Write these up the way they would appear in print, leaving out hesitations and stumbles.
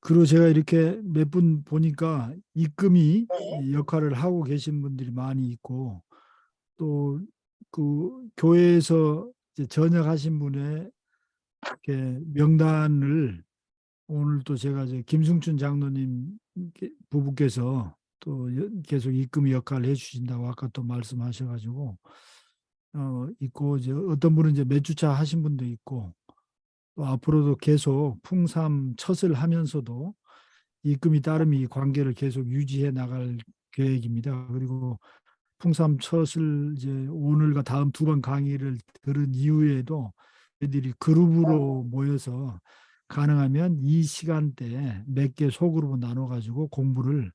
그리고 제가 이렇게 몇 분 보니까 입금이 역할을 하고 계신 분들이 많이 있고, 또 그 교회에서 이제 전역하신 분의 이렇게 명단을 오늘 또 제가 이제 김승춘 장로님 부부께서 또 계속 입금 역할을 해주신다고 아까 또 말씀하셔가지고 있고, 이제 어떤 분은 이제 몇 주차 하신 분도 있고, 또 앞으로도 계속 풍삼 첫 하면서도 입금이 따름이 이 관계를 계속 유지해 나갈 계획입니다. 그리고 풍삼 첫을 이제 오늘과 다음 두 번 강의를 들은 이후에도 저희들이 그룹으로 모여서 가능하면 이 시간대에 몇 개 소그룹으로 나눠 가지고 공부를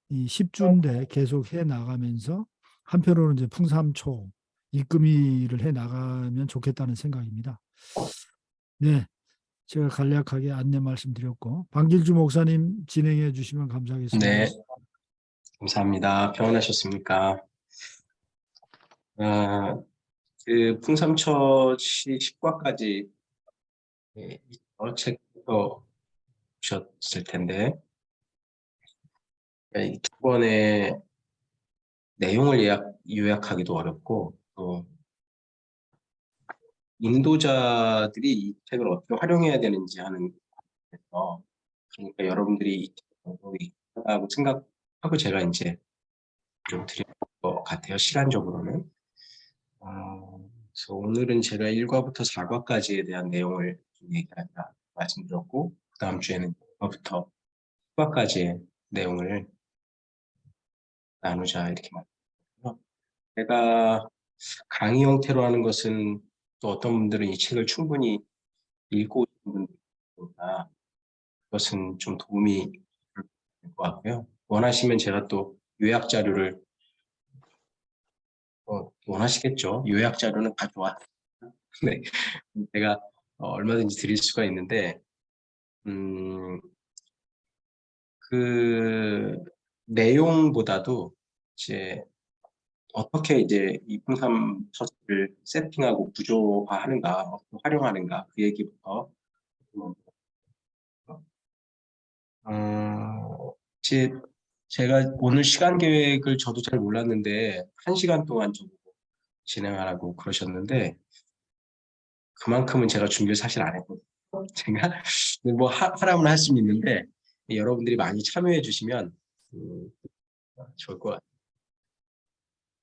이 10주인데 계속 해 나가면서 한편으로는 이제 풍삼초 입금일을 해 나가면 좋겠다는 생각입니다. 네, 제가 간략하게 안내 말씀드렸고 방길주 목사님 진행해 주시면 네, 감사하겠습니다. 감사합니다. 평안하셨습니까? 아, 그 풍삼초시 10과까지 책부터 보셨을 텐데 이두 번의 내용을 요약하기도 어렵고 또 인도자들이 이 책을 어떻게 활용해야 되는지 하는 데서 그러니까 여러분들이 이 책을 있다고 생각하고 제가 이제 좀 드릴 것 같아요. 시간적으로는. 그래서 오늘은 제가 1과부터 4과까지에 대한 내용을 좀 얘기하자 말씀드렸고, 그 다음 주에는 1과부터 10과까지의 내용을 나누자 이렇게 말씀드렸고요. 제가 강의 형태로 하는 것은 또 어떤 분들은 이 책을 충분히 읽고 있는 분들이니까 그것은 좀 도움이 될 것 같고요. 원하시면 제가 또 요약 자료를 원하시겠죠. 요약 자료는 가져와. 네, 제가 얼마든지 드릴 수가 있는데 음, 그 내용보다도 이제 어떻게 이제 이풍삼 처치를 세팅하고 구조화하는가, 어떻게 활용하는가 그 얘기부터 제, 제가 오늘 시간 계획을 저도 잘 몰랐는데 1시간 동안 좀 진행하라고 그러셨는데 그만큼은 제가 준비를 사실 안 했거든요. 제가 뭐 하라면 할 수는 있는데 여러분들이 많이 참여해 주시면 좋을 것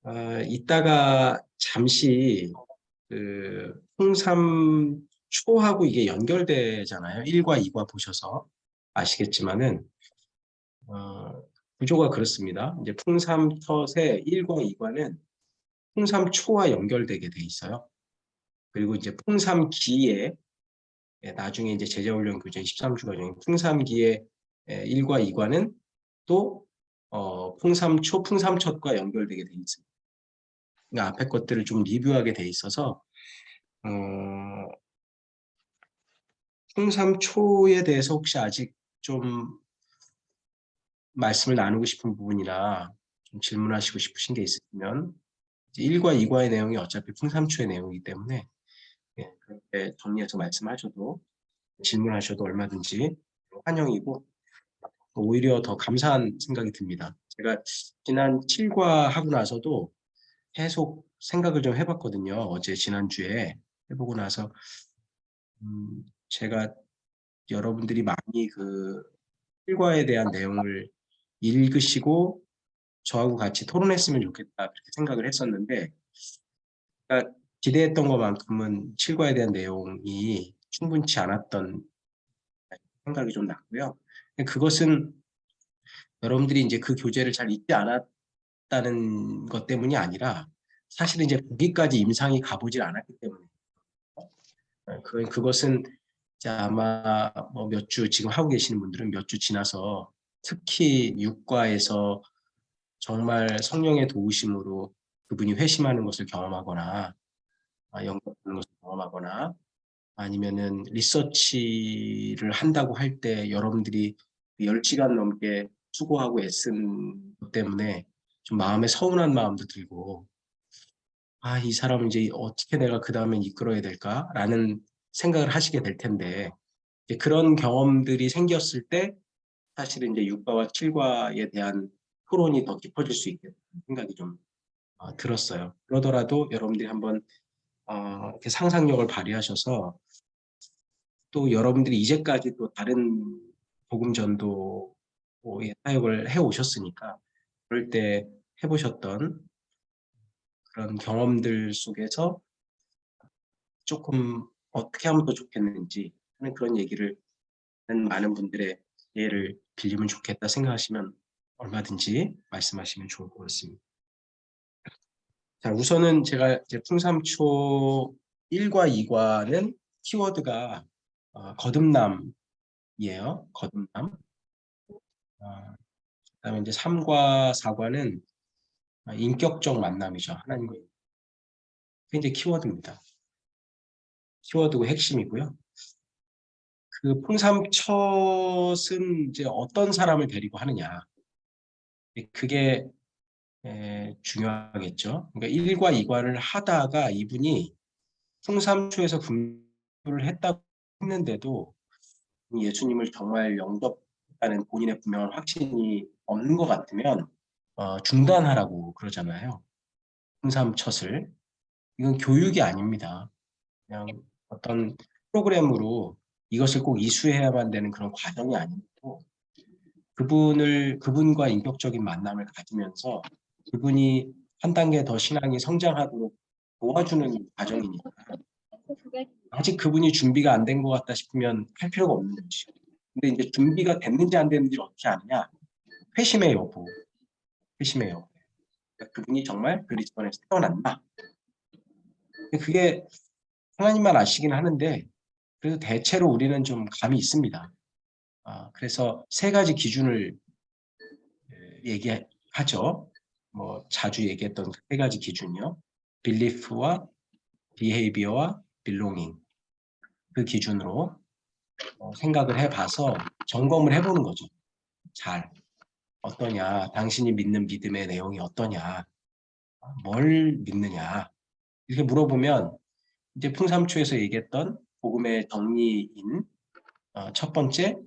같아요. 이따가 잠시 그 홍삼 초하고 이게 연결되잖아요. 1과 2과 보셔서 아시겠지만은 구조가 그렇습니다. 이제 풍삼텄의 1과 2과는 풍삼초와 연결되게 돼 있어요. 그리고 이제 풍삼기에 나중에 이제 제자훈련 교정 13주 과정인 풍삼기의 1과 2과는 또 풍삼초, 풍삼첫과 연결되게 돼 있습니다. 그러니까 앞에 것들을 좀 리뷰하게 돼 있어서 어, 풍삼초에 대해서 혹시 아직 좀 말씀을 나누고 싶은 부분이나 좀 질문하시고 싶으신 게 있으시면 1과 2과의 내용이 어차피 풍삼초의 내용이기 때문에 그렇게 정리해서 말씀하셔도 질문하셔도 얼마든지 환영이고 오히려 더 감사한 생각이 듭니다. 제가 지난 7과 하고 나서도 계속 생각을 좀 해봤거든요. 어제 지난주에 해보고 나서 제가 여러분들이 많이 그 7과에 대한 내용을 읽으시고 저하고 같이 토론했으면 좋겠다 그렇게 생각을 했었는데 그러니까 기대했던 것만큼은 7과에 대한 내용이 충분치 않았던 생각이 좀 났고요. 그것은 여러분들이 이제 그 교재를 잘 읽지 않았다는 것 때문이 아니라 사실은 이제 거기까지 임상이 가보질 않았기 때문에 그것은 이제 아마 뭐 몇 주 지금 하고 계시는 분들은 몇 주 지나서 특히 육과에서 정말 성령의 도우심으로 그분이 회심하는 것을 경험하거나 영접하는 것을 경험하거나 아니면은 리서치를 한다고 할 때 여러분들이 10시간 넘게 수고하고 애쓴 것 때문에 좀 마음에 서운한 마음도 들고 이 사람은 이제 어떻게 내가 그 다음에 이끌어야 될까라는 생각을 하시게 될 텐데 그런 경험들이 생겼을 때 사실은 이제 6과와 7과에 대한 토론이 더 깊어질 수 있겠다는 생각이 좀 들었어요. 그러더라도 여러분들이 한번 이렇게 상상력을 발휘하셔서 또 여러분들이 이제까지 또 다른 복음 전도의 사역을 해 오셨으니까 그럴 때 해보셨던 그런 경험들 속에서 조금 어떻게 하면 더 좋겠는지 하는 그런 얘기를 하는 많은 분들의 예를 빌리면 좋겠다 생각하시면 얼마든지 말씀하시면 좋을 것 같습니다. 자, 우선은 제가 이제 풍삼초 1과 2과는 키워드가 거듭남이에요. 거듭남. 그다음에 이제 3과 4과는 인격적 만남이죠. 하나님과. 그게 이제 키워드입니다. 키워드고 핵심이고요. 그 풍삼첫 이제 어떤 사람을 데리고 하느냐. 그게 중요하겠죠. 그러니까 1과 2과를 하다가 이분이 풍삼초에서 분부를 했다고 했는데도 예수님을 정말 영접하는 본인의 분명한 확신이 없는 것 같으면 중단하라고 그러잖아요. 풍삼첫을. 이건 교육이 아닙니다. 그냥 어떤 프로그램으로 이것을 꼭 이수해야만 되는 그런 과정이 아니고 그분과 인격적인 만남을 가지면서 그분이 한 단계 더 신앙이 성장하도록 도와주는 과정이니까 아직 그분이 준비가 안 된 것 같다 싶으면 할 필요가 없는 거지. 근데 이제 준비가 됐는지 안 됐는지를 어떻게 아느냐? 회심의 여부, 회심의 여부. 그러니까 그분이 정말 그리스도안에서 태어났나? 그게 하나님만 아시긴 하는데 그래도 대체로 우리는 좀 감이 있습니다. 그래서 세 가지 기준을 얘기하죠. 뭐 자주 얘기했던 세 가지 기준이요. belief와 behavior와 belonging. 그 기준으로 생각을 해봐서 점검을 해보는 거죠. 잘. 어떠냐? 당신이 믿는 믿음의 내용이 어떠냐? 뭘 믿느냐? 이렇게 물어보면 이제 풍삼초에서 얘기했던 복음의 정리인 첫 번째,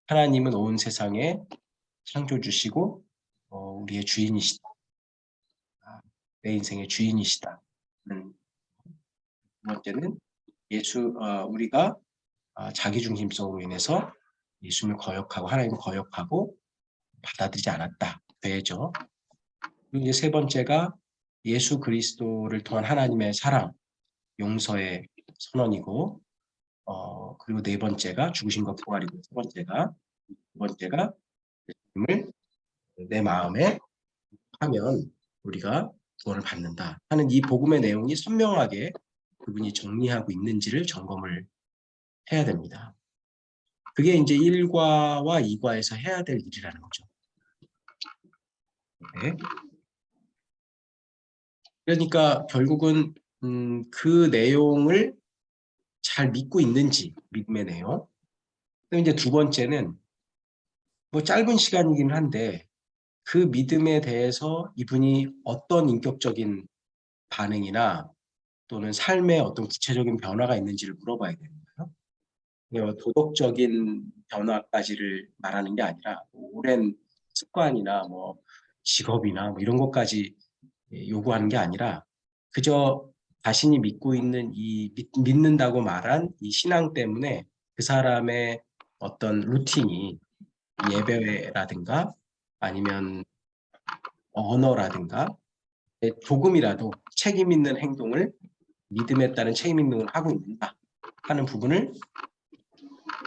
하나님은 온 세상에 창조주시고 우리의 주인이시다. 내 인생의 주인이시다. 두 번째는 우리가 자기중심성으로 인해서 예수님을 거역하고 하나님을 거역하고 받아들이지 않았다. 죄죠. 그리고 이제 세 번째가 예수 그리스도를 통한 하나님의 사랑, 용서의 선언이고 그리고 네 번째가 죽으심과 부활이고 두 번째가 예수님을 내 마음에 하면 우리가 구원을 받는다 하는 이 복음의 내용이 선명하게 그분이 정리하고 있는지를 점검을 해야 됩니다. 그게 이제 1과와 2과에서 해야 될 일이라는 거죠. 네. 그러니까 결국은 그 내용을 잘 믿고 있는지, 믿음의 내용. 그럼 이제 두 번째는 뭐 짧은 시간이긴 한데 그 믿음에 대해서 이분이 어떤 인격적인 반응이나 또는 삶의 어떤 구체적인 변화가 있는지를 물어봐야 되는 거예요. 도덕적인 변화까지를 말하는 게 아니라 오랜 습관이나 뭐 직업이나 뭐 이런 것까지 요구하는 게 아니라 그저 자신이 믿고 있는 믿는다고 말한 이 신앙 때문에 그 사람의 어떤 루틴이 예배라든가 아니면 언어라든가 조금이라도 책임 있는 행동을 믿음에 따른 책임 있는 행동을 하고 있는가 하는 부분을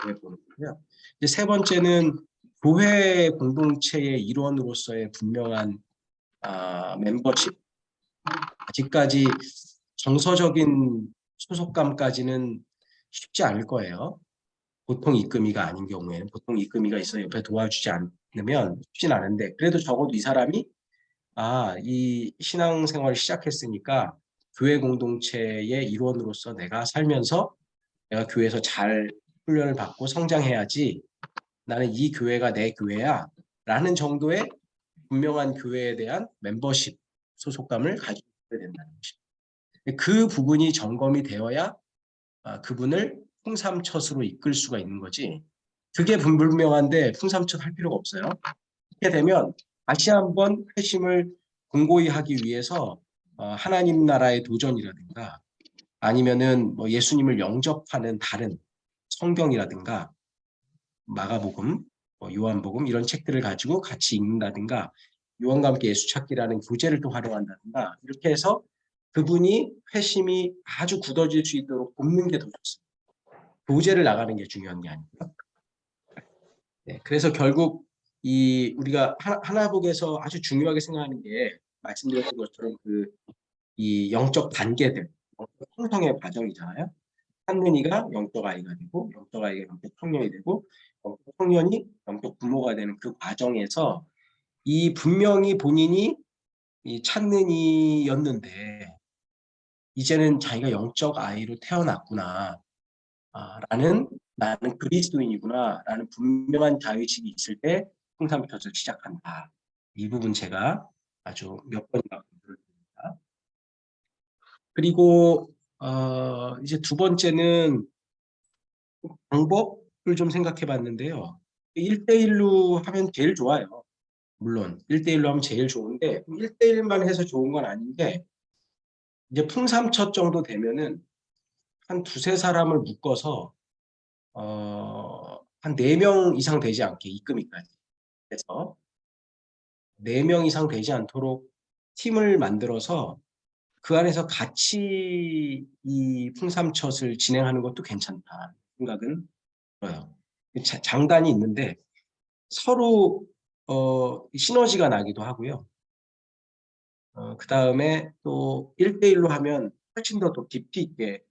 보는 거고요. 이제 세 번째는 교회 공동체의 일원으로서의 분명한 멤버십. 아직까지 정서적인 소속감까지는 쉽지 않을 거예요. 보통 입금이가 아닌 경우에는 보통 입금이가 있어 옆에 도와주지 않으면 쉽진 않은데 그래도 적어도 이 사람이 이 신앙생활을 시작했으니까 교회 공동체의 일원으로서 내가 살면서 내가 교회에서 잘 훈련을 받고 성장해야지 나는 이 교회가 내 교회야 라는 정도의 분명한 교회에 대한 멤버십 소속감을 가지고 있어야 된다는 것입니다. 그 부분이 점검이 되어야 그분을 홍삼처스로 이끌 수가 있는 거지 그게 분명한데 풍삼천 할 필요가 없어요. 이렇게 되면 다시 한번 회심을 공고히 하기 위해서 하나님 나라의 도전이라든가 아니면은 뭐 예수님을 영접하는 다른 성경이라든가 마가복음, 요한복음 이런 책들을 가지고 같이 읽는다든가 요한과 함께 예수 찾기라는 교재를 또 활용한다든가 이렇게 해서 그분이 회심이 아주 굳어질 수 있도록 돕는 게 더 좋습니다. 교재를 나가는 게 중요한 게 아니고요. 네, 그래서 결국 이 우리가 하나복에서 아주 중요하게 생각하는 게 말씀드렸던 것처럼 이 영적 단계들, 영적 형성의 과정이잖아요. 한는이가 영적 아이가 되고 영적 아이가 영적 청년이 되고 영적 청년이 영적 부모가 되는 그 과정에서 이 분명히 본인이 이 찬는이였는데 이제는 자기가 영적 아이로 태어났구나 라는 나는 그리스도인이구나 라는 분명한 자의식이 있을 때 풍삼켜서 시작한다. 이 부분 제가 아주 몇 번이나 강조를 드립니다. 그리고 이제 두 번째는 방법을 좀 생각해 봤는데요. 1대1로 하면 제일 좋아요. 물론 1대1로 하면 제일 좋은데 1대1만 해서 좋은 건 아닌데 이제 풍삼첫 정도 되면은 한 두세 사람을 묶어서 한 4명 이상 되지 않게 입금이까지 해서 4명 이상 되지 않도록 팀을 만들어서 그 안에서 같이 이 풍삼첫을 진행하는 것도 괜찮다 생각은 들어요. 장단이 있는데 서로 시너지가 나기도 하고요. 그 다음에 또 1대1로 하면 훨씬 더 또 깊이 있게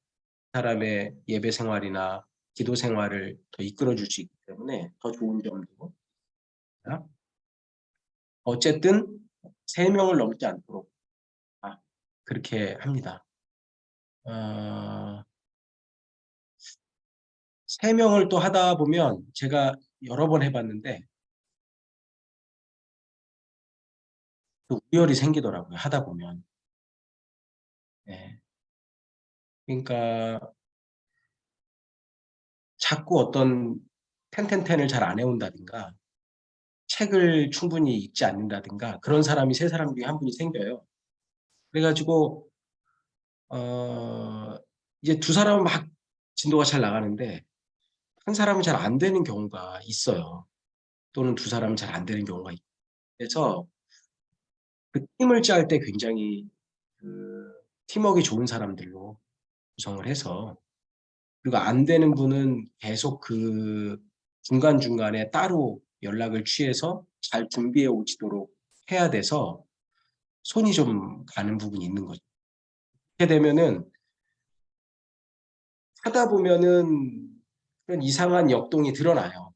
사람의 예배 생활이나 기도 생활을 더 이끌어 줄 수 있기 때문에 더 좋은 점도 어쨌든 3명을 넘지 않도록 그렇게 합니다. 3명을 또 하다 보면 제가 여러 번 해봤는데 또 우열이 생기더라고요. 하다 보면. 네. 그러니까 자꾸 어떤 텐텐텐을 잘 안 해온다든가 책을 충분히 읽지 않는다든가 그런 사람이 3사람 중에 한 분이 생겨요. 그래가지고 어, 이제 2사람은 막 진도가 잘 나가는데 한 사람은 잘 안 되는 경우가 있어요. 또는 2사람은 잘 안 되는 경우가 있고 그래서 그 팀을 짤 때 굉장히 그 팀워크가 좋은 사람들로 구성을 해서 그리고 안 되는 분은 계속 그 중간중간에 따로 연락을 취해서 잘 준비해 오시도록 해야 돼서 손이 좀 가는 부분이 있는 거죠. 이렇게 되면은 하다 보면은 그런 이상한 역동이 드러나요.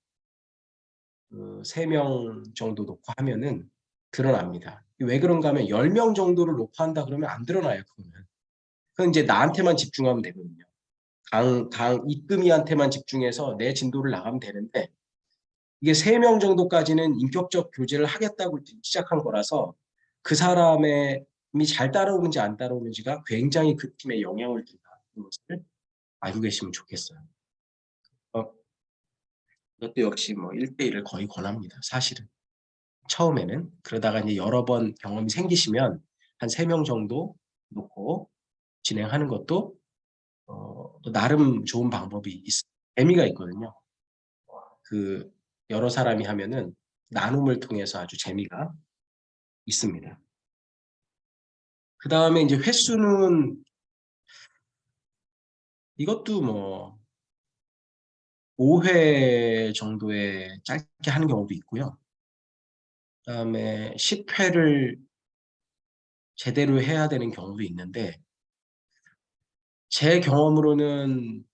그 3명 정도 놓고 하면은 드러납니다. 왜 그런가 하면 10명 정도를 놓고 한다 그러면 안 드러나요, 그거는. 그건 이제 나한테만 집중하면 되거든요. 이끔이한테만 집중해서 내 진도를 나가면 되는데 이게 3명 정도까지는 인격적 교제를 하겠다고 시작한 거라서 그 사람이 잘 따라오는지 안 따라오는지가 굉장히 그 팀에 영향을 준다는 것을 알고 계시면 좋겠어요. 이것도 역시 뭐 1대1을 거의 권합니다. 사실은. 처음에는. 그러다가 이제 여러 번 경험이 생기시면 한 3명 정도 놓고 진행하는 것도 또 나름 좋은 방법이 재미가 있거든요. 그 여러 사람이 하면은 나눔을 통해서 아주 재미가 있습니다. 그 다음에 이제 횟수는 이것도 뭐 5회 정도에 짧게 하는 경우도 있고요. 그 다음에 10회를 제대로 해야 되는 경우도 있는데 제 경험으로는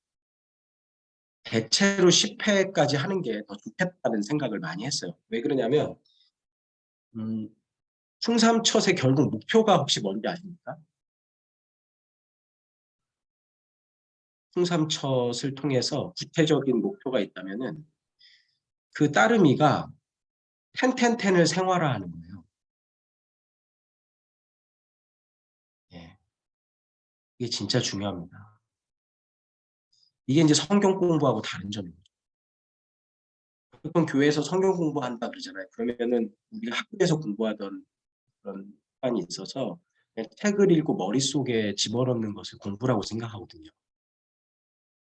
대체로 10회까지 하는 게 더 좋겠다는 생각을 많이 했어요. 왜 그러냐면 음, 충삼철의 결국 목표가 혹시 뭔지 아십니까? 충삼철을 통해서 구체적인 목표가 있다면은 그 따름이가 텐텐텐을 생활화하는 거예요. 예, 이게 진짜 중요합니다. 이게 이제 성경 공부하고 다른 점입니다. 보통 교회에서 성경 공부한다 그러잖아요. 그러면은 우리가 학교에서 공부하던 그런 습관이 있어서 그냥 책을 읽고 머릿속에 집어넣는 것을 공부라고 생각하거든요.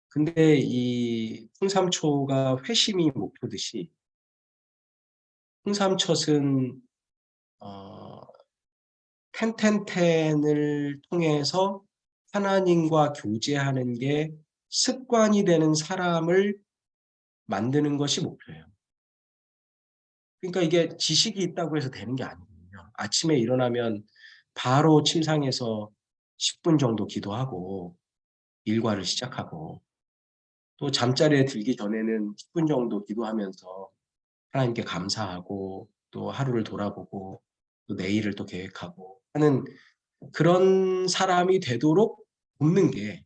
근데 이 풍삼초가 회심이 목표듯이 풍삼첫은 어, 텐텐텐을 통해서 하나님과 교제하는 게 습관이 되는 사람을 만드는 것이 목표예요. 그러니까 이게 지식이 있다고 해서 되는 게 아니거든요. 아침에 일어나면 바로 침상에서 10분 정도 기도하고 일과를 시작하고 또 잠자리에 들기 전에는 10분 정도 기도하면서 하나님께 감사하고 또 하루를 돌아보고 또 내일을 또 계획하고 하는 그런 사람이 되도록 돕는 게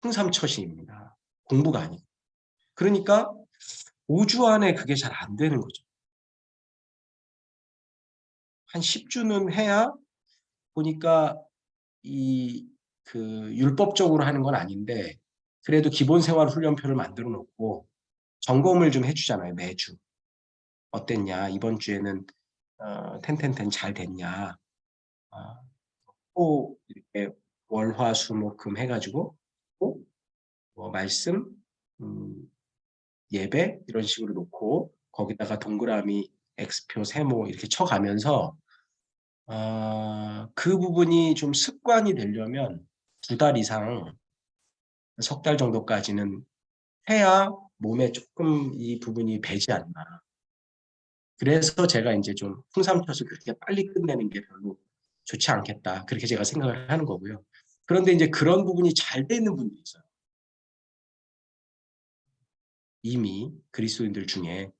풍삼처신입니다. 공부가 아니고. 그러니까 5주 안에 그게 잘 안 되는 거죠. 한 10주는 해야 보니까 이 그 율법적으로 하는 건 아닌데 그래도 기본 생활 훈련표를 만들어 놓고 점검을 좀 해주잖아요. 매주. 어땠냐? 이번 주에는 텐텐텐 잘 됐냐? 아, 또 이렇게 월화수목금 해가지고 또 뭐 말씀, 음, 예배 이런 식으로 놓고 거기다가 동그라미, X표, 세모 이렇게 쳐가면서 그 부분이 좀 습관이 되려면 2달 이상, 3달 정도까지는 해야 몸에 조금 이 부분이 배지 않나. 그래서 제가 이제 좀 풍삼켜서 그렇게 빨리 끝내는 게 별로 좋지 않겠다. 그렇게 제가 생각을 하는 거고요. 그런데 이제 그런 부분이 잘 돼 있는 분도 있어요. 이미 그리스도인들 중에.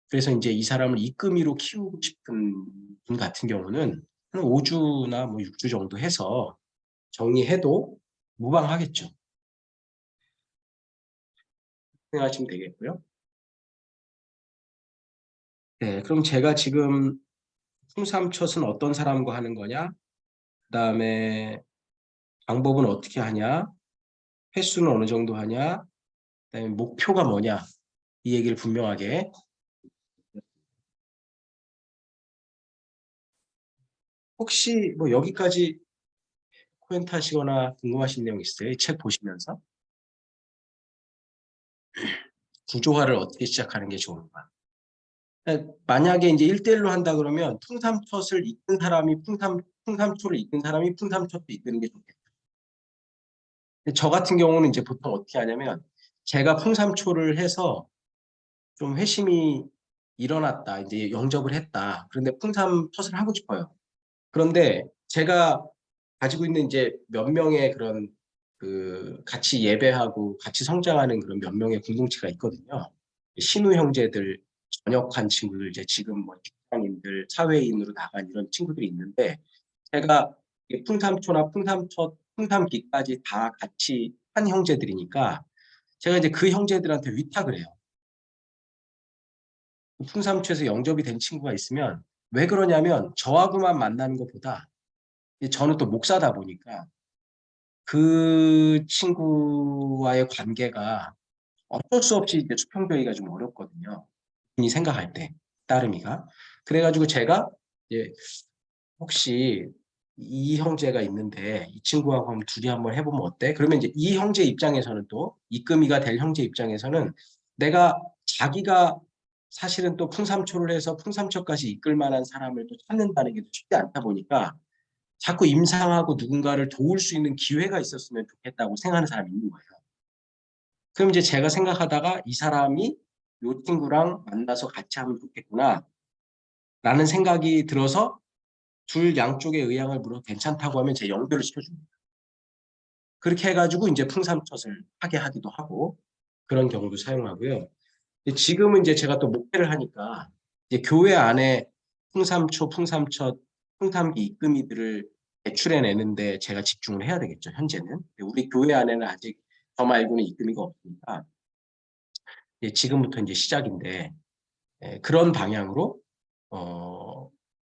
그래서 이제 이 사람을 이끌이로 키우고 싶은 분 같은 경우는 한 5주나 뭐 6주 정도 해서 정리해도 무방하겠죠. 생각하시면 되겠고요. 네, 그럼 제가 지금 풍삼첫은 어떤 사람과 하는 거냐? 그다음에 방법은 어떻게 하냐? 횟수는 어느 정도 하냐? 그다음에 목표가 뭐냐? 이 얘기를 분명하게. 혹시 뭐 여기까지 코멘트 하시거나 궁금하신 내용 있어요? 이 책 보시면서 구조화를 어떻게 시작하는 게 좋은가? 만약에 이제 1대1로 한다 그러면 풍삼텟을 이끈 사람이 풍삼초를 이끈 사람이 풍삼텟도 이끄는 게 좋겠다. 근데 저 같은 경우는 이제 보통 어떻게 하냐면 제가 풍삼초를 해서 좀 회심이 일어났다. 이제 영접을 했다. 그런데 풍삼텟을 하고 싶어요. 그런데 제가 가지고 있는 이제 몇 명의 그런 그 같이 예배하고 같이 성장하는 그런 몇 명의 공동체가 있거든요. 신우 형제들, 전역한 친구들, 이제 지금 뭐 직장인들, 사회인으로 나간 이런 친구들이 있는데 제가 풍삼초나 풍삼첫, 풍삼기까지 다 같이 한 형제들이니까 제가 이제 그 형제들한테 위탁을 해요. 풍삼초에서 영접이 된 친구가 있으면 왜 그러냐면 저하고만 만나는 것보다 저는 또 목사다 보니까 그 친구와의 관계가 어쩔 수 없이 이제 수평적이기가 좀 어렵거든요. 본인이 생각할 때 따름이가. 그래가지고 제가 이제 혹시 이 형제가 있는데 이 친구하고 한번 둘이 한번 해보면 어때? 그러면 이제 이 형제 입장에서는 또 이금이가 될 형제 입장에서는 내가 자기가 사실은 또 풍삼초를 해서 풍삼초까지 이끌 만한 사람을 또 찾는다는 게 쉽지 않다 보니까 자꾸 임상하고 누군가를 도울 수 있는 기회가 있었으면 좋겠다고 생각하는 사람이 있는 거예요. 그럼 이제 제가 생각하다가 이 사람이 이 친구랑 만나서 같이 하면 좋겠구나 라는 생각이 들어서 둘 양쪽의 의향을 물어 괜찮다고 하면 제 연결을 시켜줍니다. 그렇게 해가지고 이제 풍삼텟을 하게 하기도 하고 그런 경우도 사용하고요. 지금은 이제 제가 또 목회를 하니까 이제 교회 안에 풍삼초, 풍삼첫, 풍삼기 이끔이들을 배출해내는데 제가 집중을 해야 되겠죠, 현재는. 우리 교회 안에는 아직 저 말고는 이끔이가 없으니까 지금부터 이제 시작인데 그런 방향으로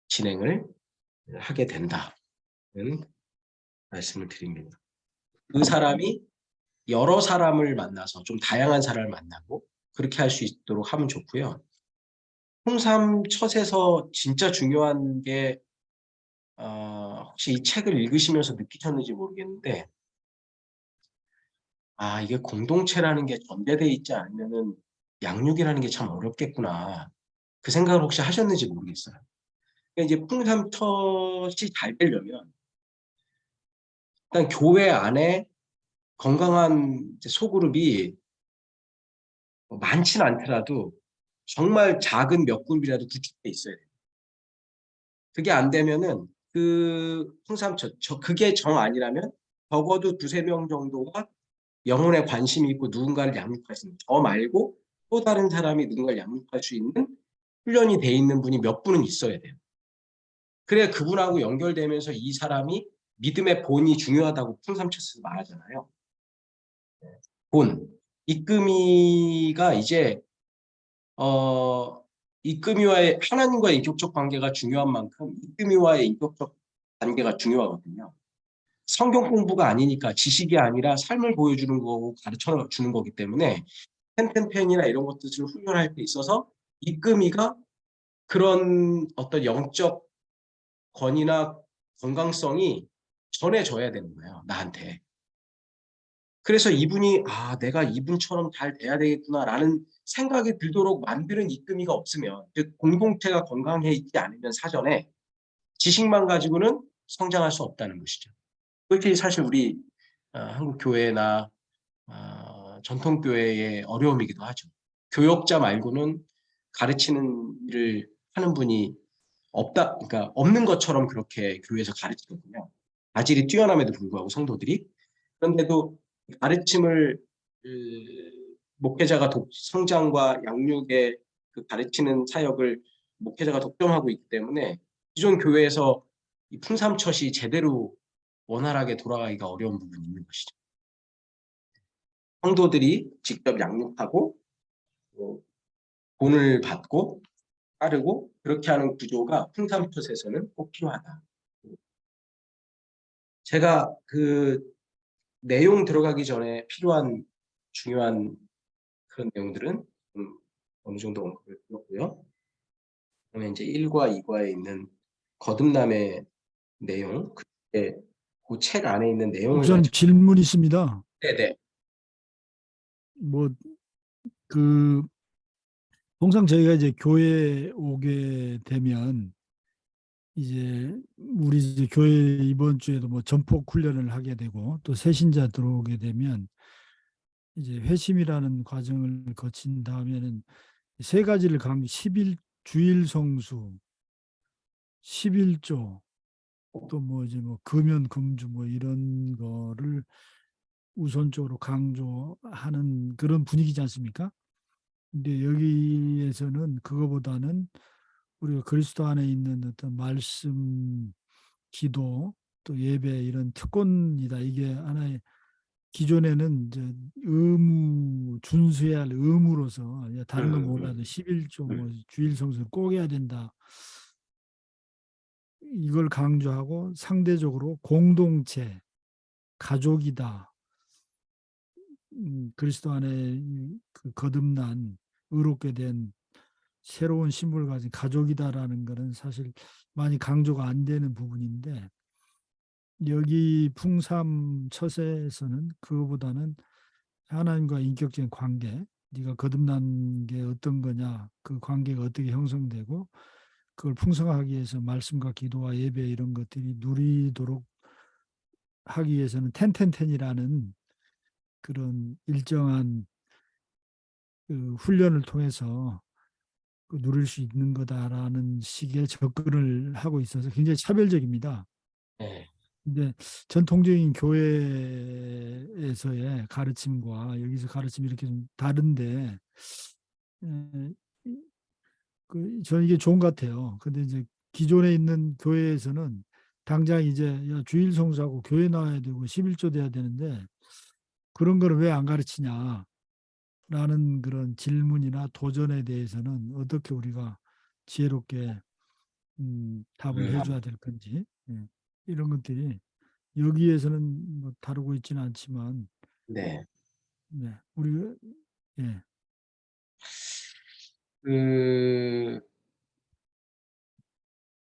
진행을 하게 된다는 말씀을 드립니다. 그 사람이 여러 사람을 만나서 좀 다양한 사람을 만나고 그렇게 할 수 있도록 하면 좋고요. 홍삼 첫 에서 진짜 중요한 게 혹시 이 책을 읽으시면서 느끼셨는지 모르겠는데 이게 공동체라는 게 전제돼 있지 않으면은 양육이라는 게 참 어렵겠구나. 그 생각을 혹시 하셨는지 모르겠어요. 그러니까 이제 풍삼 첫 잘 되려면 일단 교회 안에 건강한 이제 소그룹이 뭐 많지는 않더라도 정말 작은 몇 그룹이라도 구축돼 있어야 돼요. 그게 안 되면은 그 풍삼 그게 정 아니라면 적어도 두세 명 정도가 영혼에 관심이 있고 누군가를 양육할 수 있는 저 말고 또 다른 사람이 누군가를 양육할 수 있는 훈련이 돼 있는 분이 몇 분은 있어야 돼요. 그래야 그분하고 연결되면서 이 사람이 믿음의 본이 중요하다고 풍삼쳤에서 말하잖아요. 본. 이끔이가 이제 이끔이와의 하나님과의 인격적 관계가 중요한 만큼 이끔이와의 인격적 관계가 중요하거든요. 성경 공부가 아니니까 지식이 아니라 삶을 보여주는 거고 가르쳐 주는 거기 때문에 텐텐펜이나 이런 것들을 훈련할 때 있어서 이끔이가 그런 어떤 영적 권위나 건강성이 전해져야 되는 거예요, 나한테. 그래서 이분이 내가 이분처럼 잘 돼야 되겠구나라는 생각이 들도록 만드는 이끔이가 없으면, 즉 공동체가 건강해 있지 않으면 사전에 지식만 가지고는 성장할 수 없다는 것이죠. 그게 사실 우리 한국 교회나 전통 교회의 어려움이기도 하죠. 교역자 말고는 가르치는 일을 하는 분이 그러니까 없는 것처럼 그렇게 교회에서 가르치거든요. 자질이 뛰어남에도 불구하고 성도들이. 그런데도 가르침을 목회자가 성장과 양육의 그 가르치는 사역을 목회자가 독점하고 있기 때문에 기존 교회에서 이 풍삼철이 제대로 원활하게 돌아가기가 어려운 부분이 있는 것이죠. 성도들이 직접 양육하고 돈을 받고 따르고 그렇게 하는 구조가 풍삼철에서는 꼭 필요하다. 제가 그 내용 들어가기 전에 필요한 중요한 그런 내용들은 어느 정도 언급을 드렸고요. 그다음에 이제 1과 2과에 있는 거듭남의 내용, 그 책 안에 있는 내용을 목사님 가지고 질문 있습니다. 네네. 뭐 그 통상 저희가 이제 교회 오게 되면 이제 우리 이제 교회 이번 주에도 뭐 전폭 훈련을 하게 되고 또 새신자 들어오게 되면 이제 회심이라는 과정을 거친 다음에는 세 가지를 강조 10일 주일 성수, 11조 또 뭐 이제 뭐 금연 금주 뭐 이런 거를 우선적으로 강조하는 그런 분위기지 않습니까? 근데 여기에서는 그거보다는 우리가 그리스도 안에 있는 어떤 말씀, 기도, 또 예배 이런 특권이다. 이게 하나의 기존에는 이제 준수해야 할 의무로서 다른 건 몰라도 11조 뭐 주일 성수를 꼭 해야 된다. 이걸 강조하고 상대적으로 공동체, 가족이다. 그리스도 안에 그 거듭난 의롭게 된 새로운 신분을 가진 가족이다라는 것은 사실 많이 강조가 안 되는 부분인데 여기 풍삼 처세에서는 그거보다는 하나님과 인격적인 관계, 네가 거듭난 게 어떤 거냐, 그 관계가 어떻게 형성되고 그걸 풍성하기 위해서 말씀과 기도와 예배 이런 것들이 누리도록 하기 위해서는 텐텐텐이라는 그런 일정한 그 훈련을 통해서 그 누릴 수 있는 거다라는 식의 접근을 하고 있어서 굉장히 차별적입니다. 네. 근데 전통적인 교회에서의 가르침과 여기서 가르침이 이렇게 좀 다른데 에, 저는 이게 좋은 것 같아요. 근데 이제 기존에 있는 교회에서는 당장 이제 야, 주일 성수하고 교회 나와야 되고 11조 돼야 되는데 그런 거를 왜 안 가르치냐? 라는 그런 질문이나 도전에 대해서는 어떻게 우리가 지혜롭게 답을 음, 해줘야 될 건지 이런 것들이 여기에서는 뭐 다루고 있지는 않지만 네. 우리 예, 그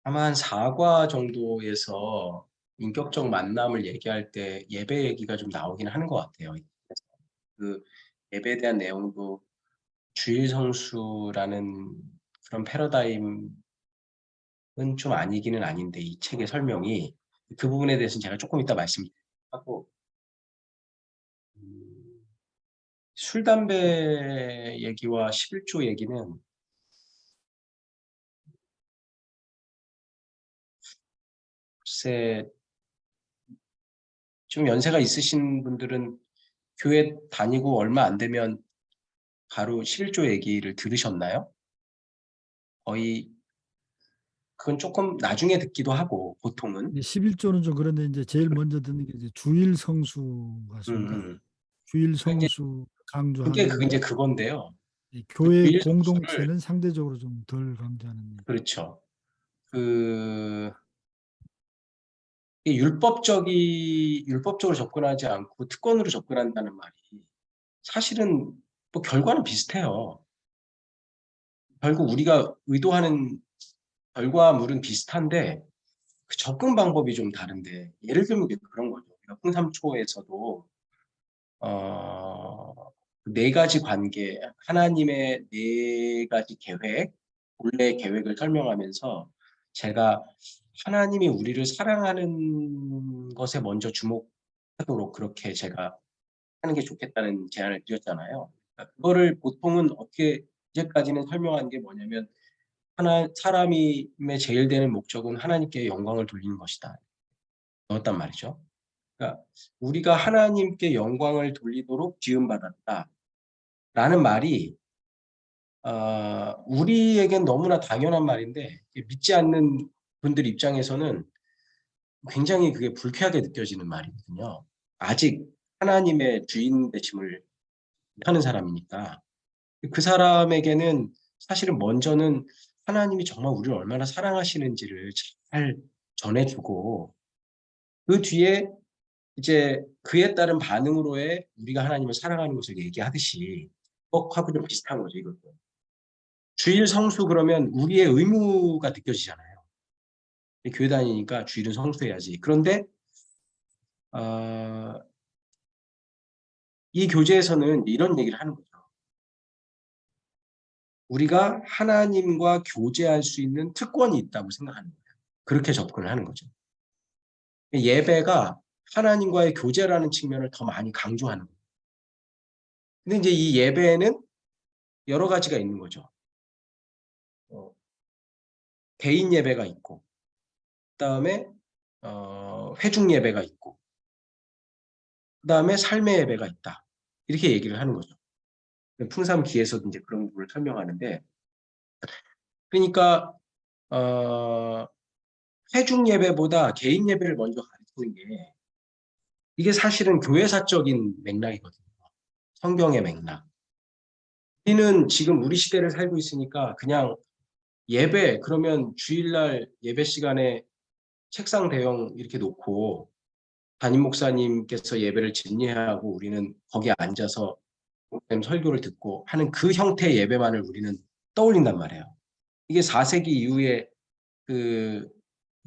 아마 한 4과 정도에서 인격적 만남을 얘기할 때 예배 얘기가 좀 나오긴 하는 것 같아요. 그 예배에 대한 내용도 주일 성수라는 그런 패러다임은 좀 아니기는 아닌데, 이 책의 설명이 그 부분에 대해서는 제가 조금 이따 말씀하고, 술, 담배 얘기와 11조 얘기는 글쎄 좀 연세가 있으신 분들은 교회 다니고 얼마 안 되면 바로 11조 얘기를 들으셨나요? 거의 그건 조금 나중에 듣기도 하고 보통은. 11조는 좀 그런데 이제 제일 먼저 듣는 게 이제 주일 성수 음, 같습니다. 음. 주일 그게 성수 그게 그 강조하는데 이제 그건데요. 그 교회 주일 성수를 공동체는 상대적으로 좀 덜 강조하는. 그렇죠. 그 이 율법적으로 접근하지 않고 특권으로 접근한다는 말이 사실은 뭐 결과는 비슷해요. 결국 우리가 의도하는 결과물은 비슷한데 그 접근 방법이 좀 다른데, 예를 들면 그런 거죠. 우리가 홍삼초에서도 네 가지 관계, 하나님의 네 가지 계획, 본래의 계획을 설명하면서 제가 하나님이 우리를 사랑하는 것에 먼저 주목하도록 그렇게 제가 하는 게 좋겠다는 제안을 드렸잖아요. 그러니까 그거를 보통은 어떻게 이제까지는 설명한 게 뭐냐면, 사람의 제일 되는 목적은 하나님께 영광을 돌리는 것이다. 넣었단 말이죠. 그러니까 우리가 하나님께 영광을 돌리도록 지음받았다라는 말이 우리에겐 너무나 당연한 말인데 믿지 않는 분들 입장에서는 굉장히 그게 불쾌하게 느껴지는 말이거든요. 아직 하나님의 주인 되심을 하는 사람이니까. 그 사람에게는 사실은 먼저는 하나님이 정말 우리를 얼마나 사랑하시는지를 잘 전해주고, 그 뒤에 이제 그에 따른 반응으로의 우리가 하나님을 사랑하는 것을 얘기하듯이 그것하고 좀 비슷한 거죠, 이것도. 주일 성수 그러면 우리의 의무가 느껴지잖아요. 교회 다니니까 주일은 성수해야지. 그런데 어, 이 교재에서는 이런 얘기를 하는 거죠. 우리가 하나님과 교제할 수 있는 특권이 있다고 생각하는 거예요. 그렇게 접근을 하는 거죠. 예배가 하나님과의 교제라는 측면을 더 많이 강조하는 거예요. 근데 이제 이 예배에는 여러 가지가 있는 거죠. 어, 개인 예배가 있고, 그다음에 회중 예배가 있고, 그다음에 삶의 예배가 있다. 이렇게 얘기를 하는 거죠. 풍삼기에서도 이제 그런 부분을 설명하는데, 그러니까 어, 회중 예배보다 개인 예배를 먼저 가르치는 게 이게 사실은 교회사적인 맥락이거든요. 성경의 맥락. 우리는 지금 우리 시대를 살고 있으니까 그냥 예배 그러면 주일날 예배 시간에 책상 대형 이렇게 놓고 담임 목사님께서 예배를 진리하고 우리는 거기에 앉아서 목사님 설교를 듣고 하는 그 형태의 예배만을 우리는 떠올린단 말이에요. 이게 4세기 이후에 그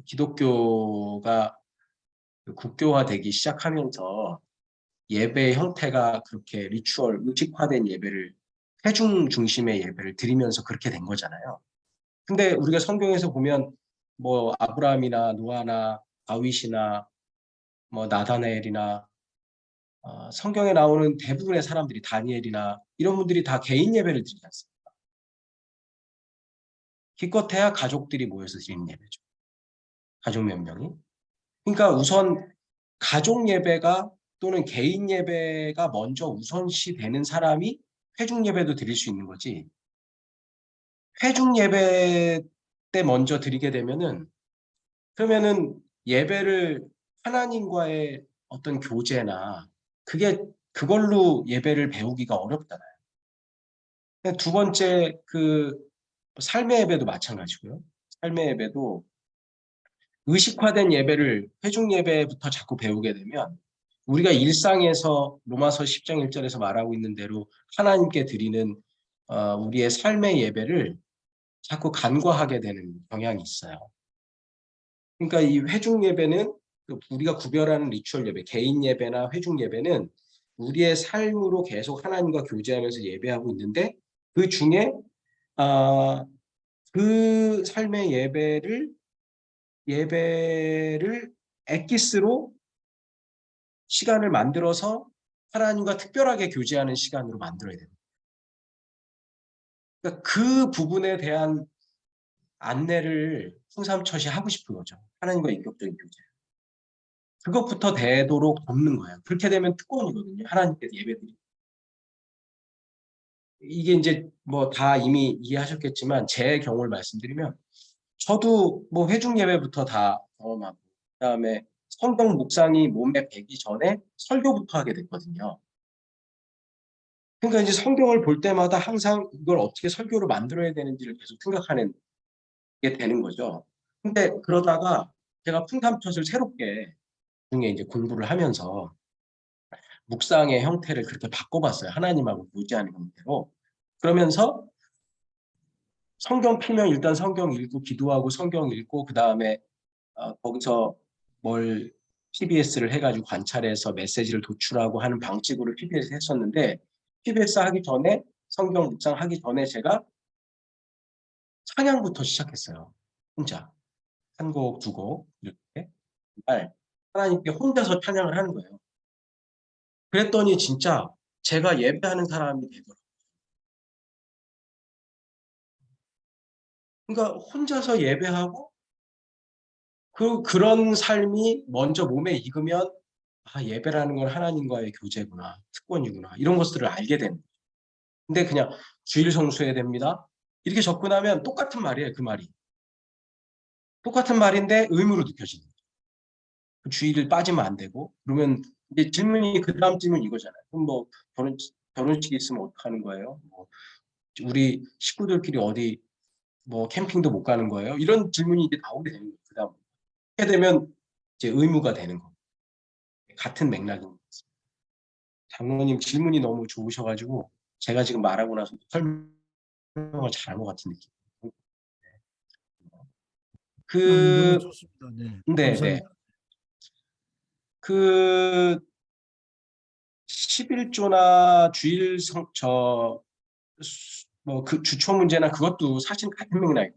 기독교가 국교화되기 시작하면서 예배 형태가 그렇게 리추얼, 의식화된 예배를, 회중 중심의 예배를 드리면서 그렇게 된 거잖아요. 근데 우리가 성경에서 보면 뭐 아브라함이나 노아나 다윗이나 뭐 나다나엘이나 성경에 나오는 대부분의 사람들이, 다니엘이나 이런 분들이 다 개인 예배를 드리지 않습니다. 기껏해야 가족들이 모여서 드리는 예배죠. 가족 몇 명이. 그러니까 우선 가족 예배가 또는 개인 예배가 먼저 우선시 되는 사람이 회중 예배도 드릴 수 있는 거지. 회중 예배 때 먼저 드리게 되면은, 그러면은 예배를 하나님과의 어떤 교제나 그게 그걸로 예배를 배우기가 어렵잖아요. 두 번째 그 삶의 예배도 마찬가지고요. 삶의 예배도 의식화된 예배를 회중 예배부터 자꾸 배우게 되면 우리가 일상에서 로마서 10장 1절에서 말하고 있는 대로 하나님께 드리는 우리의 삶의 예배를 자꾸 간과하게 되는 경향이 있어요. 그러니까 이 회중 예배는 우리가 구별하는 리추얼 예배, 개인 예배나 회중 예배는 우리의 삶으로 계속 하나님과 교제하면서 예배하고 있는데 그 중에 아, 그 삶의 예배를 엑기스로 시간을 만들어서 하나님과 특별하게 교제하는 시간으로 만들어야 됩니다. 그러니까 그 부분에 대한 안내를 풍삼처시 하고 싶은 거죠. 하나님과 인격적인 교제. 그것부터 되도록 돕는 거예요. 그렇게 되면 특권이거든요. 하나님께서 예배드리. 이게 이제 뭐 다 이미 이해하셨겠지만 제 경우를 말씀드리면 저도 뭐 회중 예배부터 다 경험하고 그다음에 성경 묵상이 몸에 배기 전에 설교부터 하게 됐거든요. 그러니까 이제 성경을 볼 때마다 항상 이걸 어떻게 설교로 만들어야 되는지를 계속 생각하는 게 되는 거죠. 근데 그러다가 제가 풍삼텟을 새롭게 중에 이제 공부를 하면서 묵상의 형태를 그렇게 바꿔봤어요. 하나님하고 교제하는 형태로. 그러면서 성경 피면 일단 성경 읽고 기도하고 성경 읽고 그 다음에 거기서 뭘 PBS를 해가지고 관찰해서 메시지를 도출하고 하는 방식으로 PBS 했었는데 PBS 하기 전에 성경 묵상 하기 전에 제가 찬양부터 시작했어요. 혼자 한 곡, 두 곡 이렇게 날 하나님께 혼자서 찬양을 하는 거예요. 그랬더니 진짜 제가 예배하는 사람이 되더라고요. 그러니까 혼자서 예배하고 그런 삶이 먼저 몸에 익으면 예배라는 건 하나님과의 교제구나, 특권이구나 이런 것들을 알게 되는 거예요. 근데 그냥 주일 성수해야 됩니다. 이렇게 접근하면 똑같은 말이에요. 그 말이. 똑같은 말인데 의무로 느껴지는 거예요. 그 주일을 빠지면 안 되고 그러면 이제 질문이 그 다음 질문 이거잖아요. 그럼 뭐 결혼식이 있으면 어떡하는 거예요? 뭐 우리 식구들끼리 어디 뭐 캠핑도 못 가는 거예요? 이런 질문이 이제 나오게 되는 거예요. 그다음 하게 되면 이제 의무가 되는 거. 같은 맥락입니다. 장로님 질문이 너무 좋으셔가지고 제가 지금 말하고 나서 설명을 잘한 것 같은 느낌. 아니, 너무 그, 좋습니다. 네, 네. 감사합니다. 그 11조나 주일 뭐 그 주초 문제나 그것도 사실 같은 맥락이에요.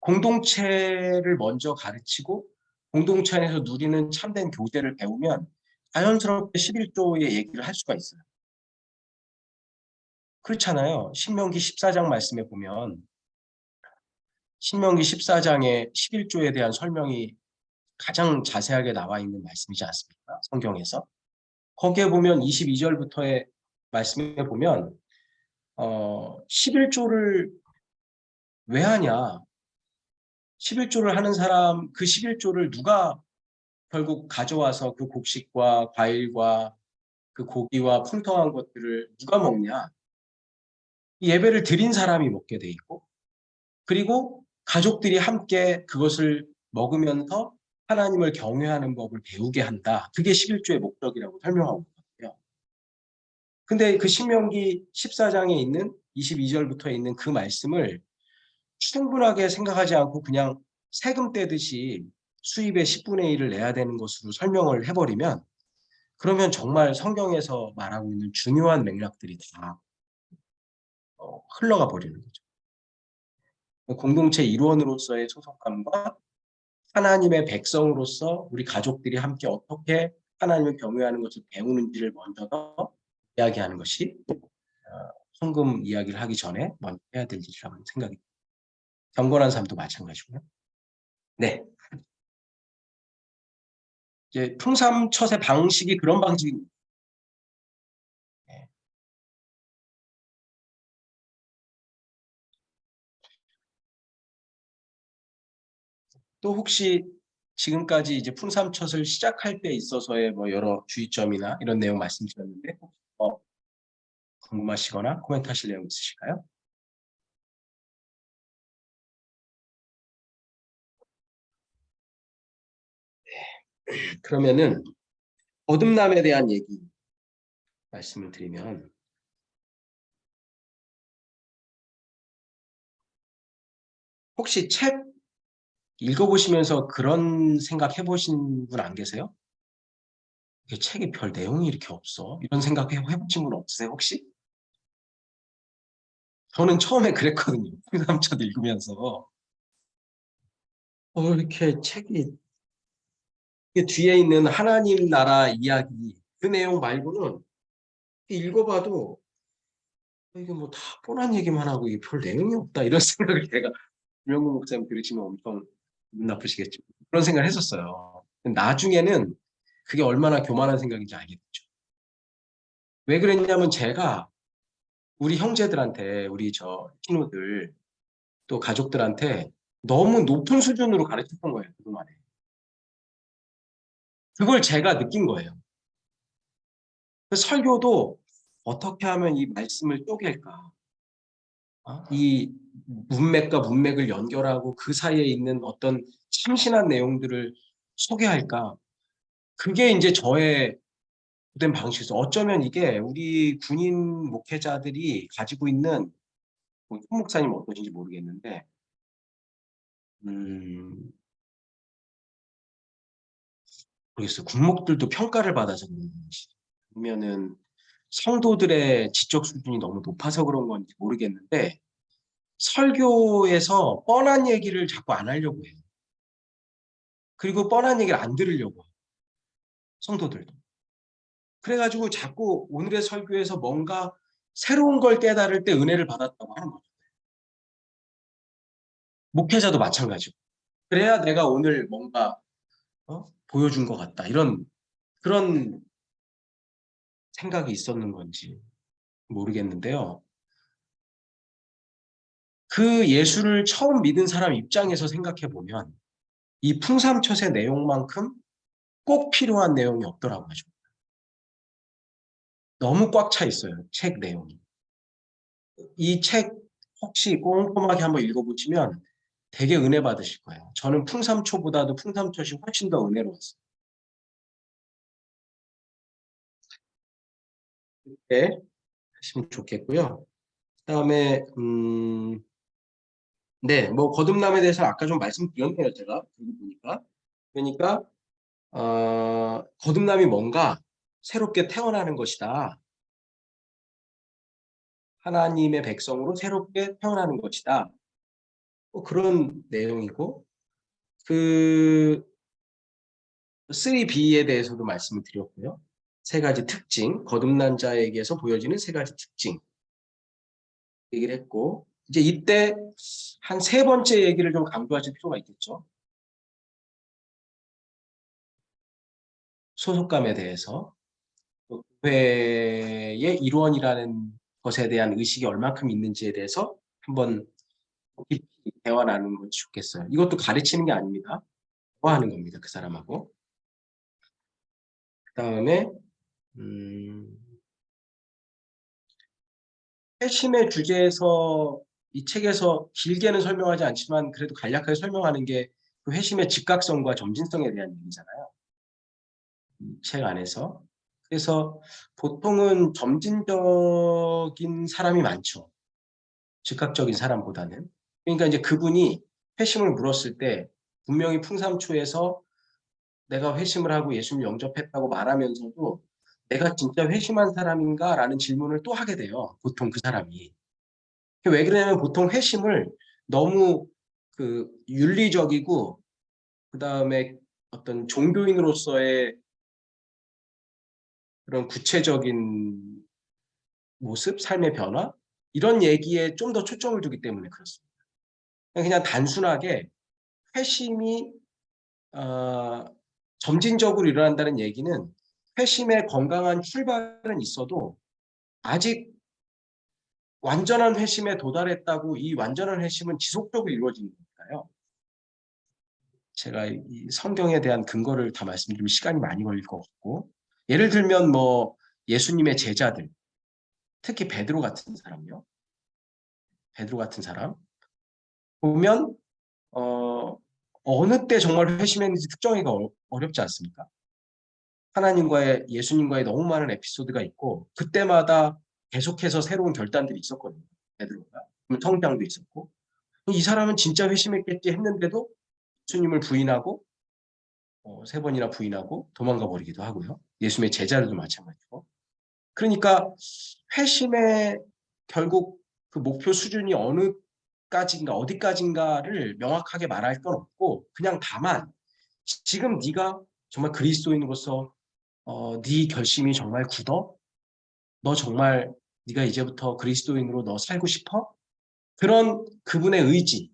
공동체를 먼저 가르치고 공동체 안에서 누리는 참된 교제를 배우면 자연스럽게 11조의 얘기를 할 수가 있어요. 그렇잖아요. 신명기 14장 말씀에 보면 신명기 14장의 11조에 대한 설명이 가장 자세하게 나와 있는 말씀이지 않습니까? 성경에서. 거기에 보면 22절부터의 말씀에 보면 11조를 왜 하냐? 11조를 하는 사람 그 11조를 누가 결국 가져와서 그 곡식과 과일과 그 고기와 풍성한 것들을 누가 먹냐? 예배를 드린 사람이 먹게 돼 있고 그리고 가족들이 함께 그것을 먹으면서 하나님을 경외하는 법을 배우게 한다. 그게 11조의 목적이라고 설명하고 있거든요. 근데 그 신명기 14장에 있는 22절부터 있는 그 말씀을 충분하게 생각하지 않고 그냥 세금 떼듯이 수입의 10분의 1을 내야 되는 것으로 설명을 해버리면 그러면 정말 성경에서 말하고 있는 중요한 맥락들이 다 흘러가 버리는 거죠. 공동체 일원으로서의 소속감과 하나님의 백성으로서 우리 가족들이 함께 어떻게 하나님을 경외하는 것을 배우는지를 먼저 더 이야기하는 것이 헌금 이야기를 하기 전에 먼저 해야 될 일이라고 생각이 듭니다. 경건한 삶도 마찬가지고요. 네. 이제 풍삼처세 방식이 그런 방식입니다. 네. 또 혹시 지금까지 이제 풍삼처를 시작할 때 있어서의 뭐 여러 주의점이나 이런 내용 말씀드렸는데 궁금하시거나 코멘트 하실 내용 있으실까요? 그러면은 거듭남에 대한 얘기 말씀을 드리면 혹시 책 읽어보시면서 그런 생각 해보신 분 안 계세요? 이 책에 별 내용이 이렇게 없어. 이런 생각 해보신 분 없으세요, 혹시? 저는 처음에 그랬거든요. 풍삼초도 읽으면서. 이렇게 책이, 이게 뒤에 있는 하나님 나라 이야기, 그 내용 말고는 읽어봐도 이게 뭐 다 뻔한 얘기만 하고 이게 별 내용이 없다. 이런 생각을 제가 유영국 목사님 들으시면 엄청 기분 나쁘시겠죠. 그런 생각을 했었어요. 나중에는 그게 얼마나 교만한 생각인지 알게 됐죠. 왜 그랬냐면 제가 우리 형제들한테, 우리 저 친구들, 또 가족들한테 너무 높은 수준으로 가르쳤던 거예요, 그동안에. 그걸 제가 느낀 거예요. 그 설교도 어떻게 하면 이 말씀을 쪼갤까? 이 문맥과 문맥을 연결하고 그 사이에 있는 어떤 참신한 내용들을 소개할까? 그게 이제 저의 된 방식이죠. 어쩌면 이게 우리 군인 목회자들이 가지고 있는, 뭐 손 목사님 어떠신지 모르겠는데, 음, 모르겠어요. 군목들도 평가를 받아서 그런 건지, 아니면은 성도들의 지적 수준이 너무 높아서 그런 건지 모르겠는데, 설교에서 뻔한 얘기를 자꾸 안 하려고 해요. 그리고 뻔한 얘기를 안 들으려고 해요. 성도들도. 그래가지고 자꾸 오늘의 설교에서 뭔가 새로운 걸 깨달을 때 은혜를 받았다고 하는 거죠. 목회자도 마찬가지고. 그래야 내가 오늘 뭔가 보여준 것 같다. 이런 그런 생각이 있었는 건지 모르겠는데요. 그 예수를 처음 믿은 사람 입장에서 생각해 보면 이 풍삼초세 내용만큼 꼭 필요한 내용이 없더라고요. 너무 꽉 차 있어요. 책 내용이. 이 책 혹시 꼼꼼하게 한번 읽어보시면 되게 은혜 받으실 거예요. 저는 풍삼초보다도 풍삼초시 훨씬 더 은혜로웠어요. 네, 하시면 좋겠고요. 그다음에 네, 뭐 거듭남에 대해서 아까 좀 말씀드렸네요, 제가. 여기 보니까. 그러니까 거듭남이 뭔가 새롭게 태어나는 것이다. 하나님의 백성으로 새롭게 태어나는 것이다. 뭐 그런 내용이고 그 3B에 대해서도 말씀을 드렸고요. 세 가지 특징, 거듭난 자에게서 보여지는 세 가지 특징 얘기를 했고 이제 이때 한 세 번째 얘기를 좀 강조하실 필요가 있겠죠. 소속감에 대해서 교회의 일원이라는 것에 대한 의식이 얼만큼 있는지에 대해서 한번 깊이 대화 나누는 것이 좋겠어요. 이것도 가르치는 게 아닙니다. 대화하는 겁니다. 그 사람하고. 그다음에 음, 회심의 주제에서 이 책에서 길게는 설명하지 않지만 그래도 간략하게 설명하는 게 그 회심의 즉각성과 점진성에 대한 얘기잖아요. 이 책 안에서. 그래서 보통은 점진적인 사람이 많죠. 즉각적인 사람보다는. 그러니까 이제 그분이 회심을 물었을 때 분명히 풍삼초에서 내가 회심을 하고 예수님 영접했다고 말하면서도 내가 진짜 회심한 사람인가라는 질문을 또 하게 돼요. 보통 그 사람이. 왜 그러냐면 보통 회심을 너무 그 윤리적이고 그다음에 어떤 종교인으로서의 그런 구체적인 모습, 삶의 변화 이런 얘기에 좀 더 초점을 두기 때문에 그렇습니다. 그냥 단순하게 회심이 어, 점진적으로 일어난다는 얘기는 회심의 건강한 출발은 있어도 아직 완전한 회심에 도달했다고 이 완전한 회심은 지속적으로 이루어지는 거니까요. 제가 이 성경에 대한 근거를 다 말씀드리면 시간이 많이 걸릴 것 같고 예를 들면 뭐 예수님의 제자들 특히 베드로 같은 사람요. 베드로 같은 사람 보면 어느 때 정말 회심했는지 특정하기가 어렵지 않습니까? 하나님과의 예수님과의 너무 많은 에피소드가 있고 그때마다 계속해서 새로운 결단들이 있었거든요. 베드로가 성장도 있었고 이 사람은 진짜 회심했겠지 했는데도 예수님을 부인하고 3번이나 부인하고 도망가 버리기도 하고요. 예수님의 제자들도 마찬가지고. 그러니까 회심의 결국 그 목표 수준이 어디까지인가를 명확하게 말할 건 없고 그냥 다만 지금 네가 정말 그리스도인으로서 네 결심이 정말 굳어? 너 정말 네가 이제부터 그리스도인으로 너 살고 싶어? 그런 그분의 의지,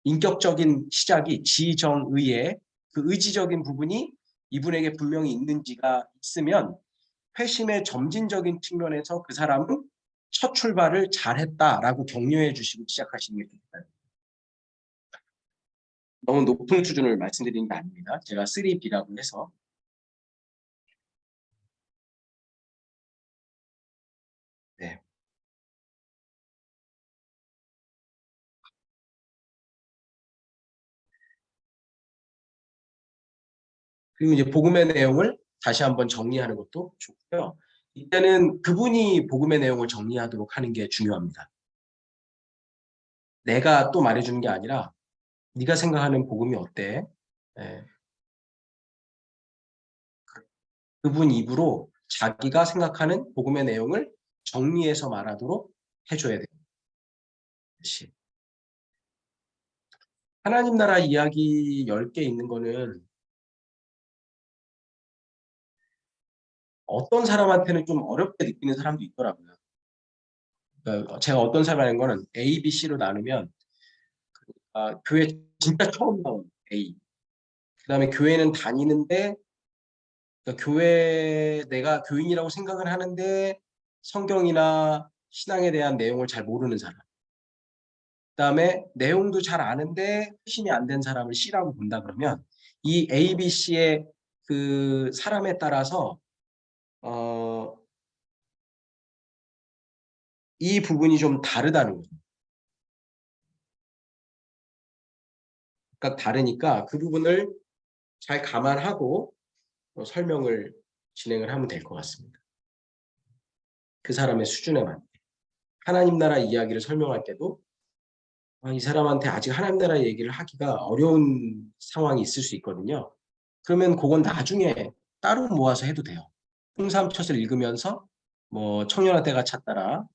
인격적인 시작이 지정의의 그 의지적인 부분이 이분에게 분명히 있는지가 있으면 회심의 점진적인 측면에서 그 사람은 첫 출발을 잘했다라고 격려해 주시고 시작하시는 게 좋겠다. 너무 높은 수준을 말씀드리는 게 아닙니다. 제가 3B라고 해서. 네. 그리고 이제 복음의 내용을 다시 한번 정리하는 것도 좋고요. 이때는 그분이 복음의 내용을 정리하도록 하는 게 중요합니다. 내가 또 말해주는 게 아니라 네가 생각하는 복음이 어때? 예. 그분 입으로 자기가 생각하는 복음의 내용을 정리해서 말하도록 해줘야 돼요. 하나님 나라 이야기 10개 있는 거는 어떤 사람한테는 좀 어렵게 느끼는 사람도 있더라고요. 그러니까 제가 어떤 사람이라는 거는 A, B, C로 나누면 교회 진짜 처음 나온 A, 그다음에 교회는 다니는데 그러니까 교회 내가 교인이라고 생각을 하는데 성경이나 신앙에 대한 내용을 잘 모르는 사람. 그다음에 내용도 잘 아는데 회심이 안 된 사람을 C라고 본다 그러면 이 A, B, C의 그 사람에 따라서 이 부분이 좀 다르다는 거죠. 그러니까 다르니까 그 부분을 잘 감안하고 설명을 진행을 하면 될 것 같습니다. 그 사람의 수준에 맞게. 하나님 나라 이야기를 설명할 때도 이 사람한테 아직 하나님 나라 얘기를 하기가 어려운 상황이 있을 수 있거든요. 그러면 그건 나중에 따로 모아서 해도 돼요. 홍삼첫 읽으면서 뭐 청년한 때가 찼더라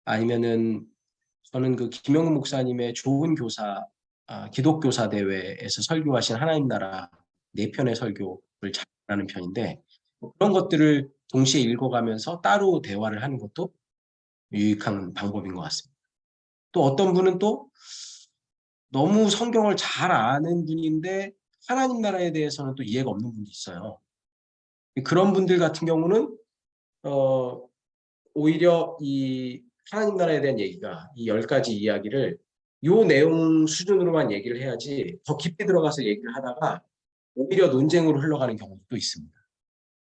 아니면은 저는 그 김영훈 목사님의 좋은 교사 기독교사 대회에서 설교하신 하나님 나라 4편의 설교를 잘하는 편인데 그런 것들을 동시에 읽어가면서 따로 대화를 하는 것도 유익한 방법인 것 같습니다. 또 어떤 분은 또 너무 성경을 잘 아는 분인데 하나님 나라에 대해서는 또 이해가 없는 분도 있어요. 그런 분들 같은 경우는 어, 오히려 이 하나님 나라에 대한 얘기가 이 10가지 이야기를 요 내용 수준으로만 얘기를 해야지 더 깊이 들어가서 얘기를 하다가 오히려 논쟁으로 흘러가는 경우도 또 있습니다.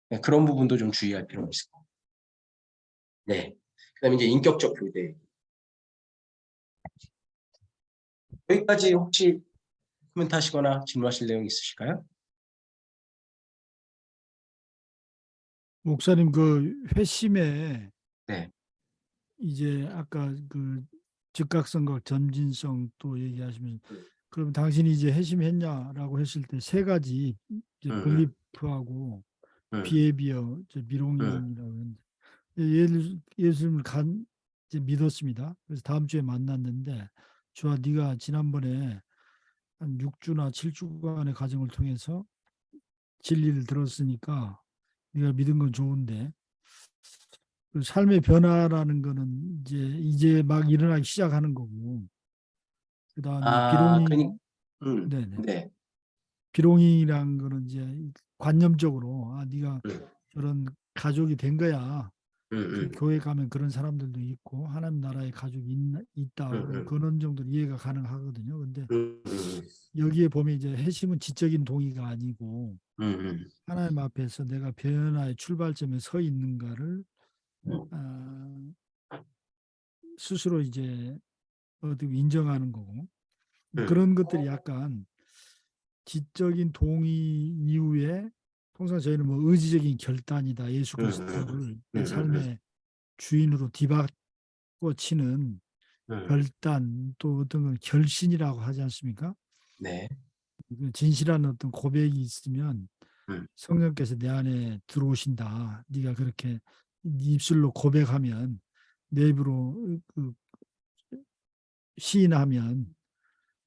네, 그런 부분도 좀 주의할 필요가 있을 것 같아요. 네. 그다음에 이제 인격적 교대. 여기까지 혹시 코멘트 하시거나 질문하실 내용 있으실까요? 목사님 그 회심에 네. 이제 아까 그 즉각성과 점진성 또 얘기하시면 음, 그럼 당신이 이제 회심했냐라고 했을 때 3가지 이제 음, 블리프하고 음, 비헤비어 음, 미롱이라고 하는데 예수님을 이제 믿었습니다. 그래서 다음 주에 만났는데 주아 네가 지난번에 한 6주나 7주간의 과정을 통해서 진리를 들었으니까 네가 믿은 건 좋은데 그 삶의 변화라는 거는 이제 막 일어나기 시작하는 거고 그다음에 그러니, 비롱이 네네 네. 비롱이란 거는 이제 관념적으로 네가 음, 저런 가족이 된 거야. 음, 그 음, 교회 가면 그런 사람들도 있고 하나님 나라의 가족이 있다. 그럼 음, 그런 정도 이해가 가능하거든요. 근데 음, 음, 여기에 보면 이제 회심은 지적인 동의가 아니고 음, 하나님 앞에서 내가 변화의 출발점에 서 있는가를 음, 아, 스스로 이제 어떻게 인정하는 거고 음, 그런 것들이 약간 지적인 동의 이후에 통상 저희는 뭐 의지적인 결단이다. 예수 음, 음, 그리스도를 내 음, 삶의 주인으로 뒤바꿔 치는 결단, 또 어떤 걸 결신이라고 하지 않습니까? 네. 그 진실한 어떤 고백이 있으면 음, 성령께서 내 안에 들어오신다. 네가 그렇게 입술로 고백하면, 내 입으로 그 시인하면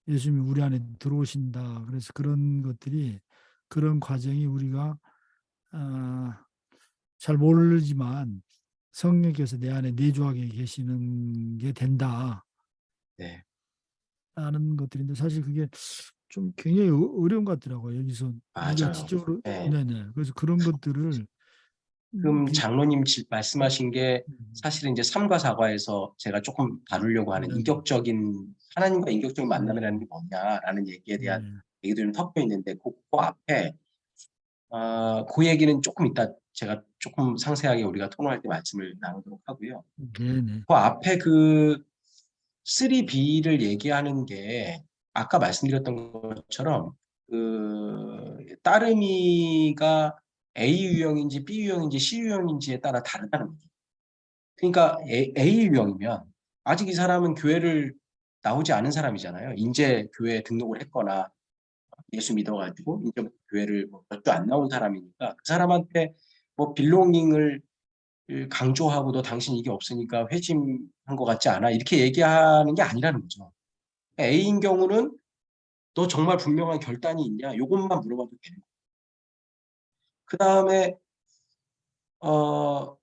예수님이 우리 안에 들어오신다. 그래서 그런 것들이, 그런 과정이 우리가 잘 모르지만 성령께서 내 안에 내주하게 계시는 게 된다라는 네. 것들인데, 사실 그게 좀 굉장히 어려운 것 같더라고요. 여기서 네가 맞아요. 지적으로. 네. 네네. 그래서 그런 것들을 지금 그, 장로님 말씀하신 게 사실은 이제 3과 4과에서 제가 조금 다루려고 하는 네네. 인격적인 하나님과 인격적인 만남이라는 네. 게 뭐냐라는 얘기에 대한 네. 얘기도 좀 섞여 있는데 그 앞에 그 얘기는 조금 이따 제가 조금 상세하게 우리가 토론할 때 말씀을 나누도록 하고요. 네네. 그 앞에 그 3B를 얘기하는 게 아까 말씀드렸던 것처럼 그 따름이가 A 유형인지 B 유형인지 C 유형인지에 따라 다르다는 거죠. 그러니까 A 유형이면 아직 이 사람은 교회를 나오지 않은 사람이잖아요. 이제 교회에 등록을 했거나 예수 믿어가지고 이제 교회를 몇 주 안 나온 사람이니까 그 사람한테 뭐 빌롱잉을 강조하고도 당신 이게 없으니까 회심한 것 같지 않아? 이렇게 얘기하는 게 아니라는 거죠. A인 경우는 너 정말 분명한 결단이 있냐? 이것만 물어봐도 되는 거예요. 그 다음에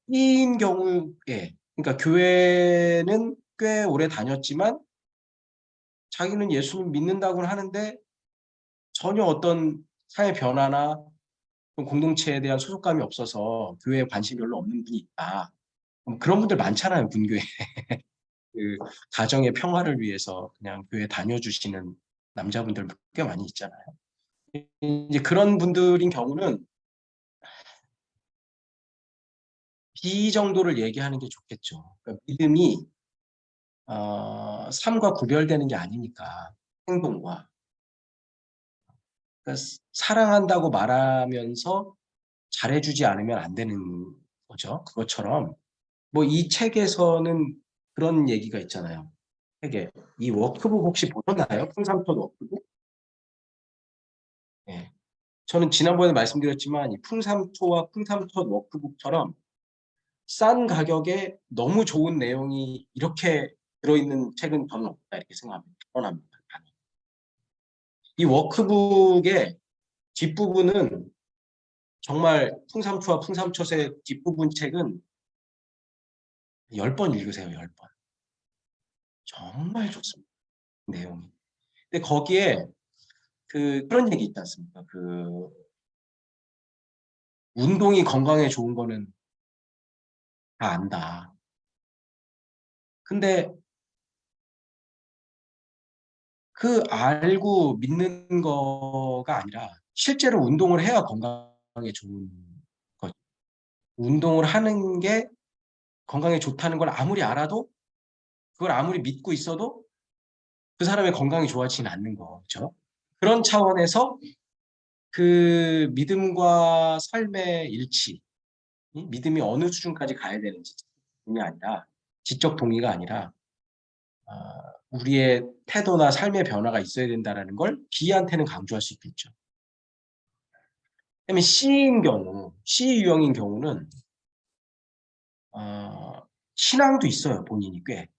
B인 경우에 그러니까 교회는 꽤 오래 다녔지만 자기는 예수님 믿는다고는 하는데 전혀 어떤 사회 변화나 공동체에 대한 소속감이 없어서 교회에 관심이 별로 없는 분이 있다. 그런 분들 많잖아요, 분교회. 그 가정의 평화를 위해서 그냥 교회 다녀주시는 남자분들 꽤 많이 있잖아요. 이제 그런 분들인 경우는 B 정도를 얘기하는 게 좋겠죠. 그러니까 믿음이 삶과 구별되는 게 아니니까 행동과 그러니까 사랑한다고 말하면서 잘해주지 않으면 안 되는 거죠. 그것처럼 뭐 이 책에서는 그런 얘기가 있잖아요. 책에 이 워크북 혹시 보셨나요? 풍삼토 워크북? 예. 저는 지난번에 말씀드렸지만 이 풍삼토와 풍삼토 워크북처럼 싼 가격에 너무 좋은 내용이 이렇게 들어있는 책은 저는 없다 이렇게 생각합니다. 결론합니다. 이 워크북의 뒷부분은 정말 풍삼초와 풍삼초의 뒷부분 책은 10번 읽으세요. 10번. 정말 좋습니다. 내용이. 근데 거기에 그런 얘기 있지 않습니까? 운동이 건강에 좋은 거는 다 안다. 근데 그 알고 믿는 거가 아니라 실제로 운동을 해야 건강에 좋은 거죠. 운동을 하는 게 건강에 좋다는 걸 아무리 알아도 그걸 아무리 믿고 있어도 그 사람의 건강이 좋아지진 않는 거죠. 그런 차원에서 그 믿음과 삶의 일치, 믿음이 어느 수준까지 가야 되는지 이 아니라 지적 동의가 아니라 우리의 태도나 삶의 변화가 있어야 된다는 걸 B한테는 강조할 수 있겠죠. 그다음에 C인 경우, C 유형인 경우는 신앙도 있어요, 본인이 꽤.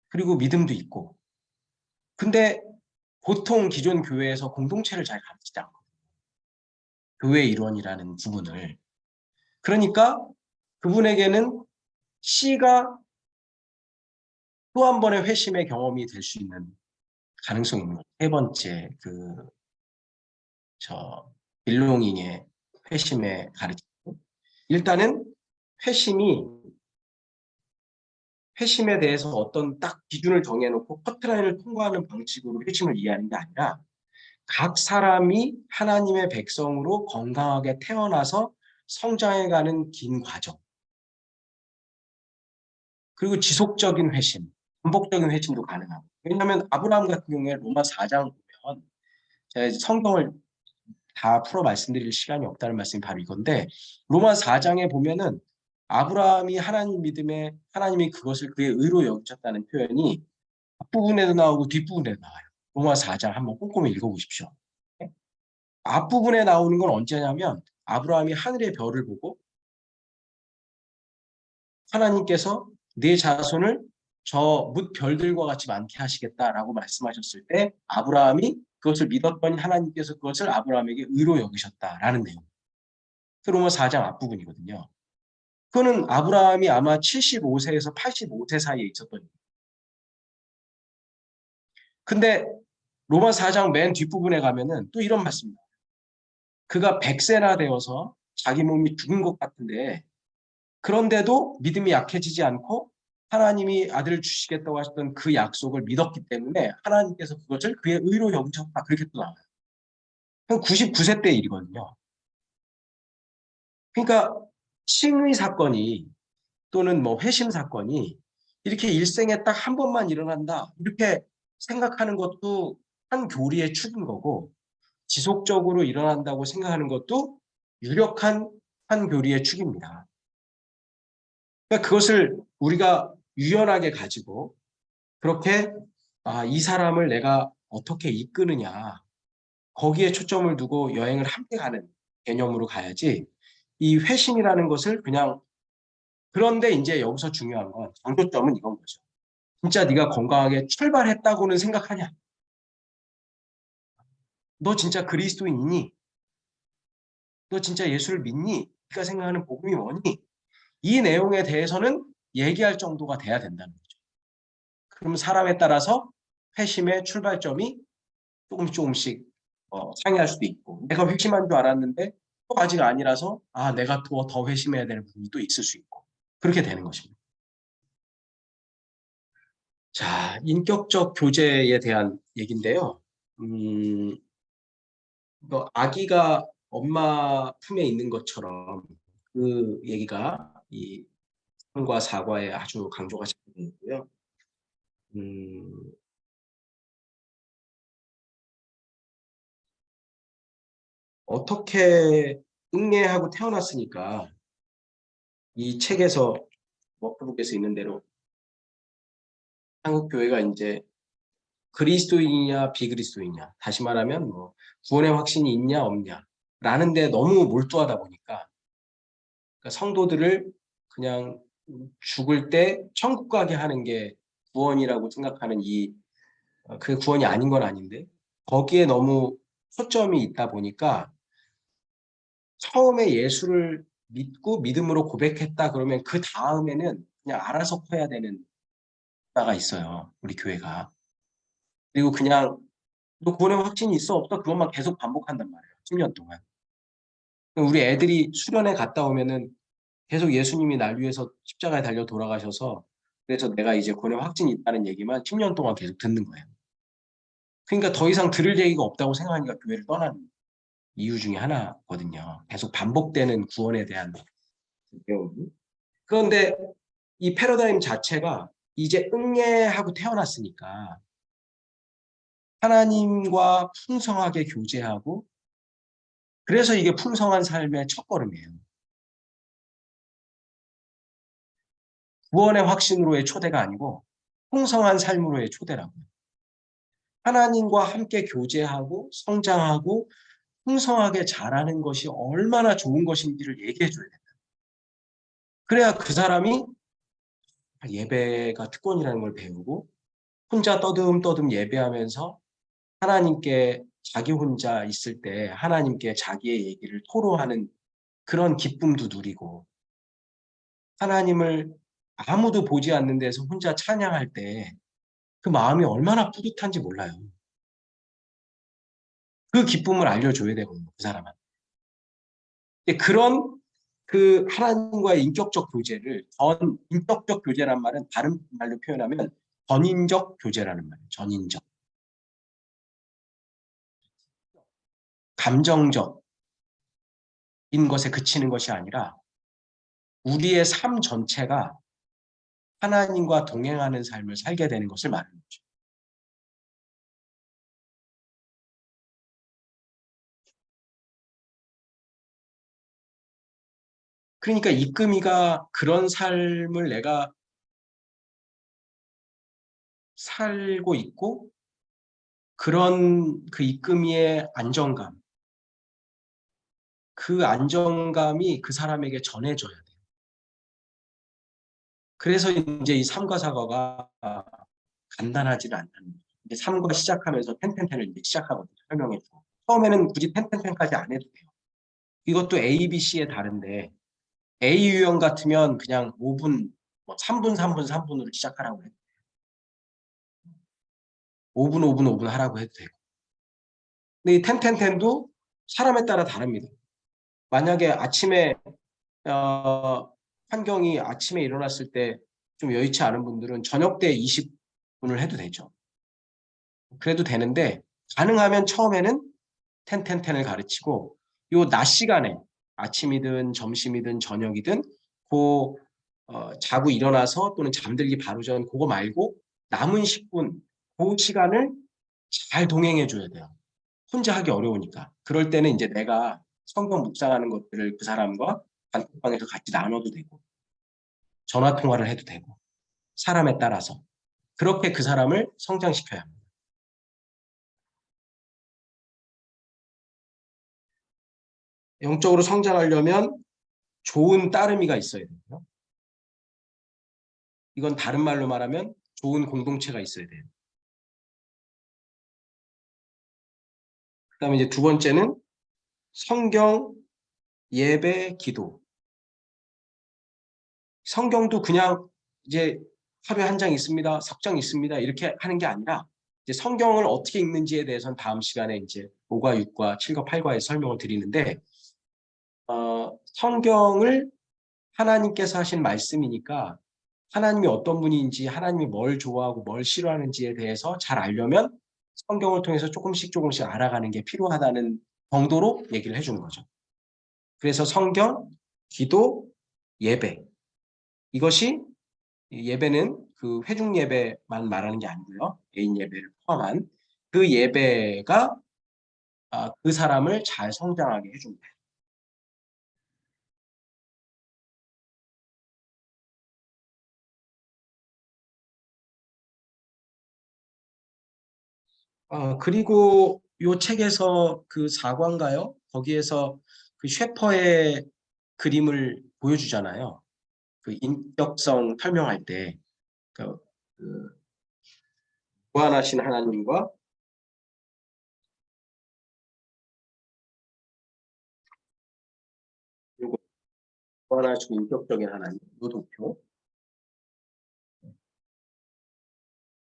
그리고 믿음도 있고. 근데 보통 기존 교회에서 공동체를 잘 가르치지 않거든요. 교회 일원이라는 부분을. 그러니까 그분에게는 C가 또 한 번의 회심의 경험이 될 수 있는 가능성이 있는 거죠. 세 번째, 빌롱잉의 회심의 가르침. 일단은 회심이 회심에 대해서 어떤 딱 기준을 정해놓고 커트라인을 통과하는 방식으로 회심을 이해하는 게 아니라 각 사람이 하나님의 백성으로 건강하게 태어나서 성장해가는 긴 과정 그리고 지속적인 회심, 반복적인 회심도 가능하고 왜냐하면 아브라함 같은 경우에 로마 4장 보면 제가 성경을 다 풀어 말씀드릴 시간이 없다는 말씀이 바로 이건데 로마 4장에 보면은 아브라함이 하나님 믿음에 하나님이 그것을 그의 의로 여기셨다는 표현이 앞부분에도 나오고 뒷부분에도 나와요. 로마 4장 한번 꼼꼼히 읽어보십시오. 앞부분에 나오는 건 언제냐면 아브라함이 하늘의 별을 보고 하나님께서 네 자손을 저 뭇 별들과 같이 많게 하시겠다라고 말씀하셨을 때 아브라함이 그것을 믿었더니 하나님께서 그것을 아브라함에게 의로 여기셨다라는 내용. 그 로마 4장 앞부분이거든요. 그거는 아브라함이 아마 75세에서 85세 사이에 있었던 일이에요. 근데 로마 4장 맨 뒷부분에 가면은 또 이런 말씀입니다. 그가 100세나 되어서 자기 몸이 죽은 것 같은데 그런데도 믿음이 약해지지 않고 하나님이 아들을 주시겠다고 하셨던 그 약속을 믿었기 때문에 하나님께서 그것을 그의 의로 여기셨다. 그렇게 또 나와요. 99세 때 일이거든요. 그러니까 칭의 사건이 또는 뭐 회심 사건이 이렇게 일생에 딱 한 번만 일어난다. 이렇게 생각하는 것도 한 교리의 축인 거고 지속적으로 일어난다고 생각하는 것도 유력한 한 교리의 축입니다. 그러니까 그것을 우리가 유연하게 가지고 그렇게 이 사람을 내가 어떻게 이끄느냐 거기에 초점을 두고 여행을 함께 가는 개념으로 가야지 이 회심이라는 것을 그냥 그런데 이제 여기서 중요한 건 강조점은 이건 거죠. 진짜 네가 건강하게 출발했다고는 생각하냐? 너 진짜 그리스도인이니? 너 진짜 예수를 믿니? 네가 생각하는 복음이 뭐니? 이 내용에 대해서는 얘기할 정도가 돼야 된다는 거죠. 그럼 사람에 따라서 회심의 출발점이 조금씩 상이할 수도 있고 내가 회심한 줄 알았는데 또 아직 아니라서 내가 더 회심해야 되는 부분이 또 있을 수 있고 그렇게 되는 것입니다. 자, 인격적 교제에 대한 얘기인데요. 아기가 엄마 품에 있는 것처럼 그 얘기가 이 사랑과 사과에 아주 강조가 되어 있고요. 음, 어떻게 응애하고 태어났으니까 이 책에서 워크북에서 있는 대로 한국 교회가 이제 그리스도인이냐 비그리스도인이냐 다시 말하면 뭐 구원의 확신이 있냐 없냐 라는 데 너무 몰두하다 보니까 그러니까 성도들을 그냥 죽을 때 천국 가게 하는 게 구원이라고 생각하는 그 구원이 아닌 건 아닌데 거기에 너무 초점이 있다 보니까 처음에 예수를 믿고 믿음으로 고백했다 그러면 그 다음에는 그냥 알아서 커야 되는 나가 있어요. 우리 교회가. 그리고 그냥 너 구원의 확신이 있어 없어 그것만 계속 반복한단 말이에요. 10년 동안. 우리 애들이 수련회 갔다 오면은 계속 예수님이 날 위해서 십자가에 달려 돌아가셔서 그래서 내가 이제 구원의 확신이 있다는 얘기만 10년 동안 계속 듣는 거예요. 그러니까 더 이상 들을 얘기가 없다고 생각하니까 교회를 떠나는 이유 중에 하나거든요. 계속 반복되는 구원에 대한 내용. 그런데 이 패러다임 자체가 이제 응애하고 태어났으니까 하나님과 풍성하게 교제하고 그래서 이게 풍성한 삶의 첫걸음이에요. 구원의 확신으로의 초대가 아니고 풍성한 삶으로의 초대라고요. 하나님과 함께 교제하고 성장하고 풍성하게 자라는 것이 얼마나 좋은 것인지를 얘기해 줘야 된다. 그래야 그 사람이 예배가 특권이라는 걸 배우고 혼자 떠듬떠듬 예배하면서 하나님께 자기 혼자 있을 때 하나님께 자기의 얘기를 토로하는 그런 기쁨도 누리고 하나님을 아무도 보지 않는 데서 혼자 찬양할 때 그 마음이 얼마나 뿌듯한지 몰라요. 그 기쁨을 알려줘야 되거든요. 그 사람한테. 그런 그 하나님과의 인격적 교제를 인격적 교제란 말은 다른 말로 표현하면 전인적 교제라는 말이에요. 전인적. 감정적인 것에 그치는 것이 아니라 우리의 삶 전체가 하나님과 동행하는 삶을 살게 되는 것을 말하는 거죠. 그러니까 이끔이가 그런 삶을 내가 살고 있고 그런 그 이끔이의 안정감, 그 안정감이 그 사람에게 전해져야 돼요. 그래서 이제 이 삼과 사과가 간단하지는 않다는 거예요. 이제 삼과 시작하면서 텐텐텐을 이제 시작하거든요. 설명해줘. 처음에는 굳이 텐텐텐까지 안 해도 돼요. 이것도 A, B, C에 다른데 A 유형 같으면 그냥 5분, 뭐 3분, 3분, 3분으로 시작하라고 해도 돼요. 5분, 5분, 5분 하라고 해도 되고. 근데 이 텐텐텐도 사람에 따라 다릅니다. 만약에 아침에 환경이 아침에 일어났을 때 좀 여의치 않은 분들은 저녁 때 20분을 해도 되죠. 그래도 되는데 가능하면 처음에는 텐텐텐을 가르치고 요 낮 시간에 아침이든 점심이든 저녁이든 그 자고 일어나서 또는 잠들기 바로 전 그거 말고 남은 10분 그 시간을 잘 동행해 줘야 돼요. 혼자 하기 어려우니까. 그럴 때는 이제 내가 성경 묵상하는 것들을 그 사람과 단톡방에서 같이 나눠도 되고 전화 통화를 해도 되고 사람에 따라서 그렇게 그 사람을 성장시켜야 합니다. 영적으로 성장하려면 좋은 따르미가 있어야 돼요. 이건 다른 말로 말하면 좋은 공동체가 있어야 돼요. 그다음에 이제 두 번째는 성경, 예배, 기도. 성경도 그냥 이제 하루에 한 장 있습니다, 석 장 있습니다 이렇게 하는 게 아니라 이제 성경을 어떻게 읽는지에 대해서는 다음 시간에 이제 5과 6과 7과 8과에 설명을 드리는데 성경을 하나님께서 하신 말씀이니까 하나님이 어떤 분인지 하나님이 뭘 좋아하고 뭘 싫어하는지에 대해서 잘 알려면 성경을 통해서 조금씩 조금씩 알아가는 게 필요하다는 정도로 얘기를 해주는 거죠. 그래서 성경, 기도, 예배 이것이 예배는 그 회중 예배만 말하는 게 아니고요. 개인 예배를 포함한 그 예배가 그 사람을 잘 성장하게 해줍니다. 그리고 요 책에서 그 4관가요? 거기에서 그 셰퍼의 그림을 보여주잖아요. 그 인격성 설명할 때, 그 무한하신 하나님과 그리고 무한하시고 인격적인 하나님, 요 도표,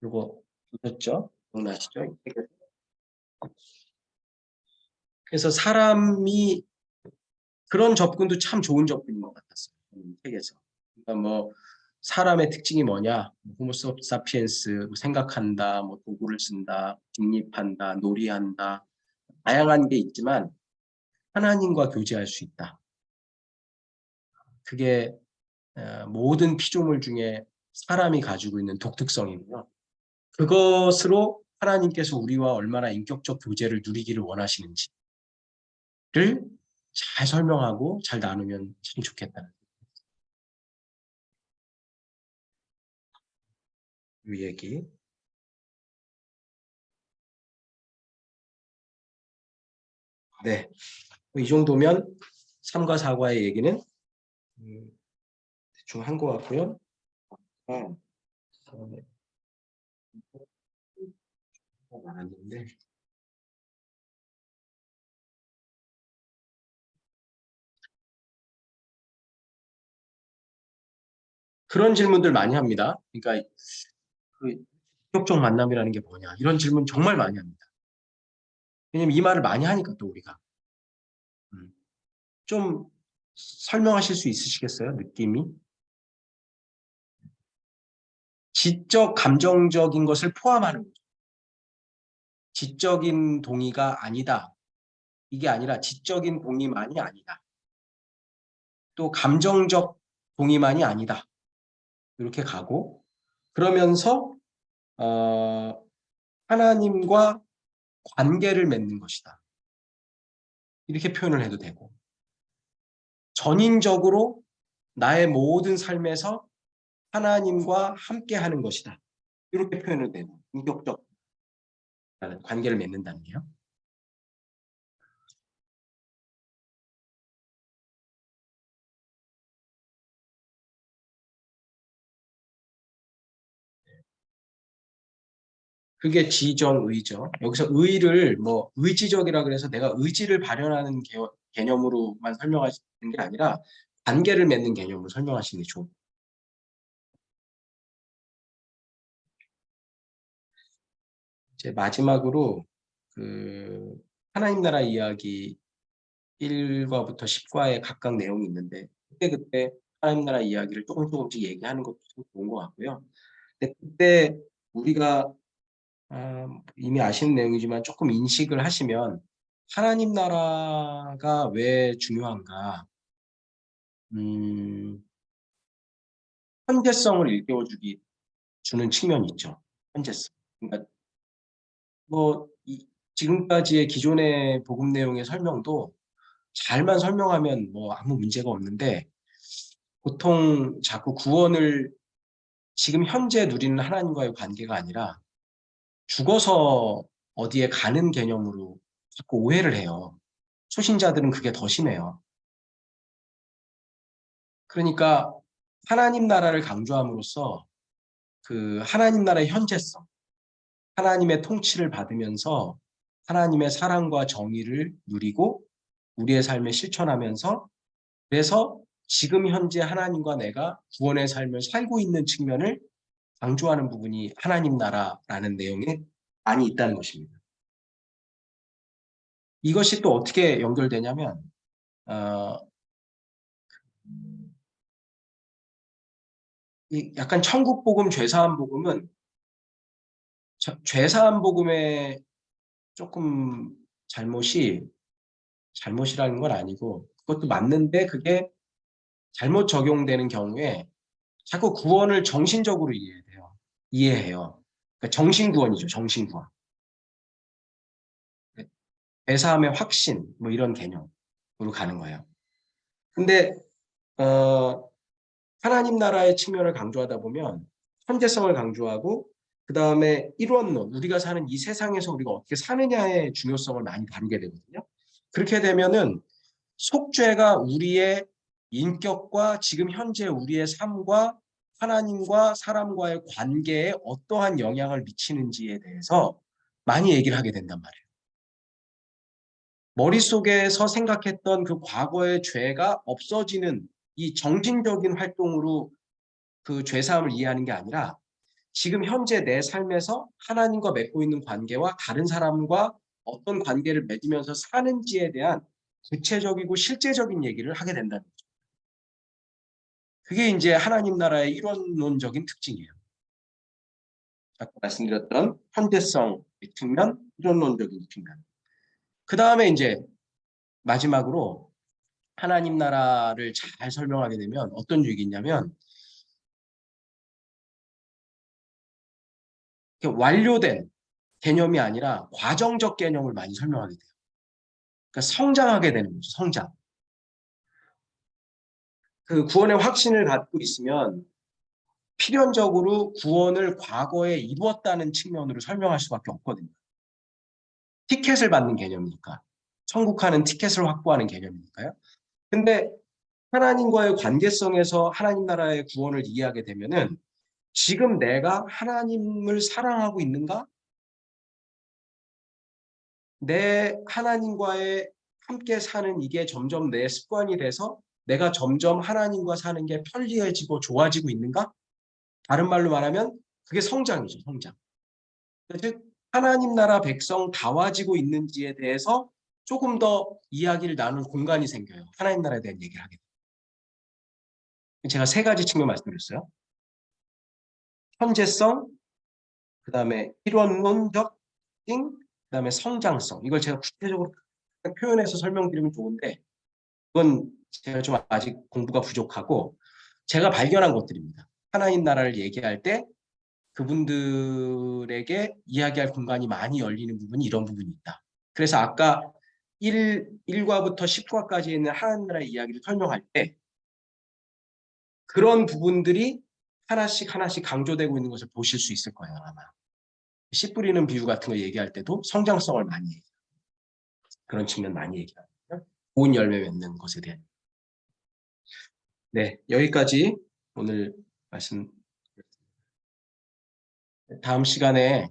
요거 보셨죠? 기억나시죠? 이 책에서. 그래서 사람이 그런 접근도 참 좋은 접근인 것 같았어요. 이 책에서. 그러니까 뭐 사람의 특징이 뭐냐? 호모 사피엔스 뭐 생각한다, 뭐 도구를 쓴다, 직립한다, 놀이한다. 다양한 게 있지만 하나님과 교제할 수 있다. 그게 모든 피조물 중에 사람이 가지고 있는 독특성이고요. 그것으로 하나님께서 우리와 얼마나 인격적 교제를 누리기를 원하시는지를 잘 설명하고 잘 나누면 참 좋겠다는 이 얘기. 네, 이 정도면 3과 4과의 얘기는 대충 한 것 같고요. 어, 많았는데 그런 질문들 많이 합니다. 그러니까 그 인격적 만남이라는 게 뭐냐 이런 질문 정말 많이 합니다. 왜냐면 이 말을 많이 하니까 또 우리가 음, 좀 설명하실 수 있으시겠어요? 느낌이 지적 감정적인 것을 포함하는 거죠. 지적인 동의가 아니다. 이게 아니라 지적인 동의만이 아니다. 또 감정적 동의만이 아니다. 이렇게 가고 그러면서 어, 하나님과 관계를 맺는 것이다. 이렇게 표현을 해도 되고 전인적으로 나의 모든 삶에서 하나님과 함께 하는 것이다. 이렇게 표현을 되는 인격적 관계를 맺는다는 게요. 그게 지정의죠. 여기서 의를 뭐 의지적이라 그래서 내가 의지를 발현하는 개념으로만 설명하시는 게 아니라 관계를 맺는 개념으로 설명하시는 게 좋은. 이제 마지막으로 그 하나님 나라 이야기 1과부터 10과에 각각 내용이 있는데 그때 하나님 나라 이야기를 조금씩 얘기하는 것도 참 좋은 것 같고요. 근데 그때 우리가 이미 아시는 내용이지만 조금 인식을 하시면 하나님 나라가 왜 중요한가? 음, 현재성을 주는 측면이 있죠. 현재성. 그러니까 지금까지의 기존의 복음 내용의 설명도 잘만 설명하면 뭐 아무 문제가 없는데 보통 자꾸 구원을 지금 현재 누리는 하나님과의 관계가 아니라 죽어서 어디에 가는 개념으로 자꾸 오해를 해요. 초신자들은 그게 더 심해요. 그러니까 하나님 나라를 강조함으로써 그 하나님 나라의 현재성, 하나님의 통치를 받으면서 하나님의 사랑과 정의를 누리고 우리의 삶에 실천하면서 그래서 지금 현재 하나님과 내가 구원의 삶을 살고 있는 측면을 강조하는 부분이 하나님 나라라는 내용에 많이 있다는 것입니다. 이것이 또 어떻게 연결되냐면 어, 약간 천국 복음, 죄사함 복음은 죄사함 복음의 조금 잘못이라는 건 아니고 그것도 맞는데 그게 잘못 적용되는 경우에 자꾸 구원을 정신적으로 이해해요. 그러니까 정신구원이죠. 정신구원. 죄사함의 확신 뭐 이런 개념으로 가는 거예요. 근데 어, 하나님 나라의 측면을 강조하다 보면 현재성을 강조하고 그 다음에 일원론, 우리가 사는 이 세상에서 우리가 어떻게 사느냐의 중요성을 많이 다루게 되거든요. 그렇게 되면은 속죄가 우리의 인격과 지금 현재 우리의 삶과 하나님과 사람과의 관계에 어떠한 영향을 미치는지에 대해서 많이 얘기를 하게 된단 말이에요. 머릿속에서 생각했던 그 과거의 죄가 없어지는 이 정신적인 활동으로 그 죄사함을 이해하는 게 아니라 지금 현재 내 삶에서 하나님과 맺고 있는 관계와 다른 사람과 어떤 관계를 맺으면서 사는지에 대한 구체적이고 실제적인 얘기를 하게 된다는 거죠. 그게 이제 하나님 나라의 이론론적인 특징이에요. 아까 말씀드렸던 현대성 측면, 이론론적인 측면. 그 다음에 이제 마지막으로 하나님 나라를 잘 설명하게 되면 어떤 얘기냐면 완료된 개념이 아니라 과정적 개념을 많이 설명하게 돼요. 그러니까 성장하게 되는 거죠. 성장. 그 구원의 확신을 갖고 있으면 필연적으로 구원을 과거에 이루었다는 측면으로 설명할 수밖에 없거든요. 티켓을 받는 개념이니까. 천국 가는 티켓을 확보하는 개념이니까요. 근데 하나님과의 관계성에서 하나님 나라의 구원을 이해하게 되면은 지금 내가 하나님을 사랑하고 있는가? 내 하나님과의 함께 사는 이게 점점 내 습관이 돼서 내가 점점 하나님과 사는 게 편리해지고 좋아지고 있는가? 다른 말로 말하면 그게 성장이죠, 성장. 즉 하나님 나라 백성 다와지고 있는지에 대해서 조금 더 이야기를 나눌 공간이 생겨요. 하나님 나라에 대한 얘기를 하게 돼요. 제가 세 가지 측면 말씀드렸어요. 현재성, 그다음에 이론론적 팅, 그다음에 성장성. 이걸 제가 구체적으로 표현해서 설명드리면 좋은데 그건 제가 좀 아직 공부가 부족하고 제가 발견한 것들입니다. 하나님 나라를 얘기할 때 그분들에게 이야기할 공간이 많이 열리는 부분이 이런 부분이 있다. 그래서 아까 1과부터 10과까지 있는 하나님의 이야기를 설명할 때 그런 부분들이 하나씩 하나씩 강조되고 있는 것을 보실 수 있을 거예요, 아마. 씨 뿌리는 비유 같은 거 얘기할 때도 성장성을 많이 얘기해요. 그런 측면 많이 얘기하거든요. 좋은 열매 맺는 것에 대한. 네, 여기까지 오늘 말씀. 다음 시간에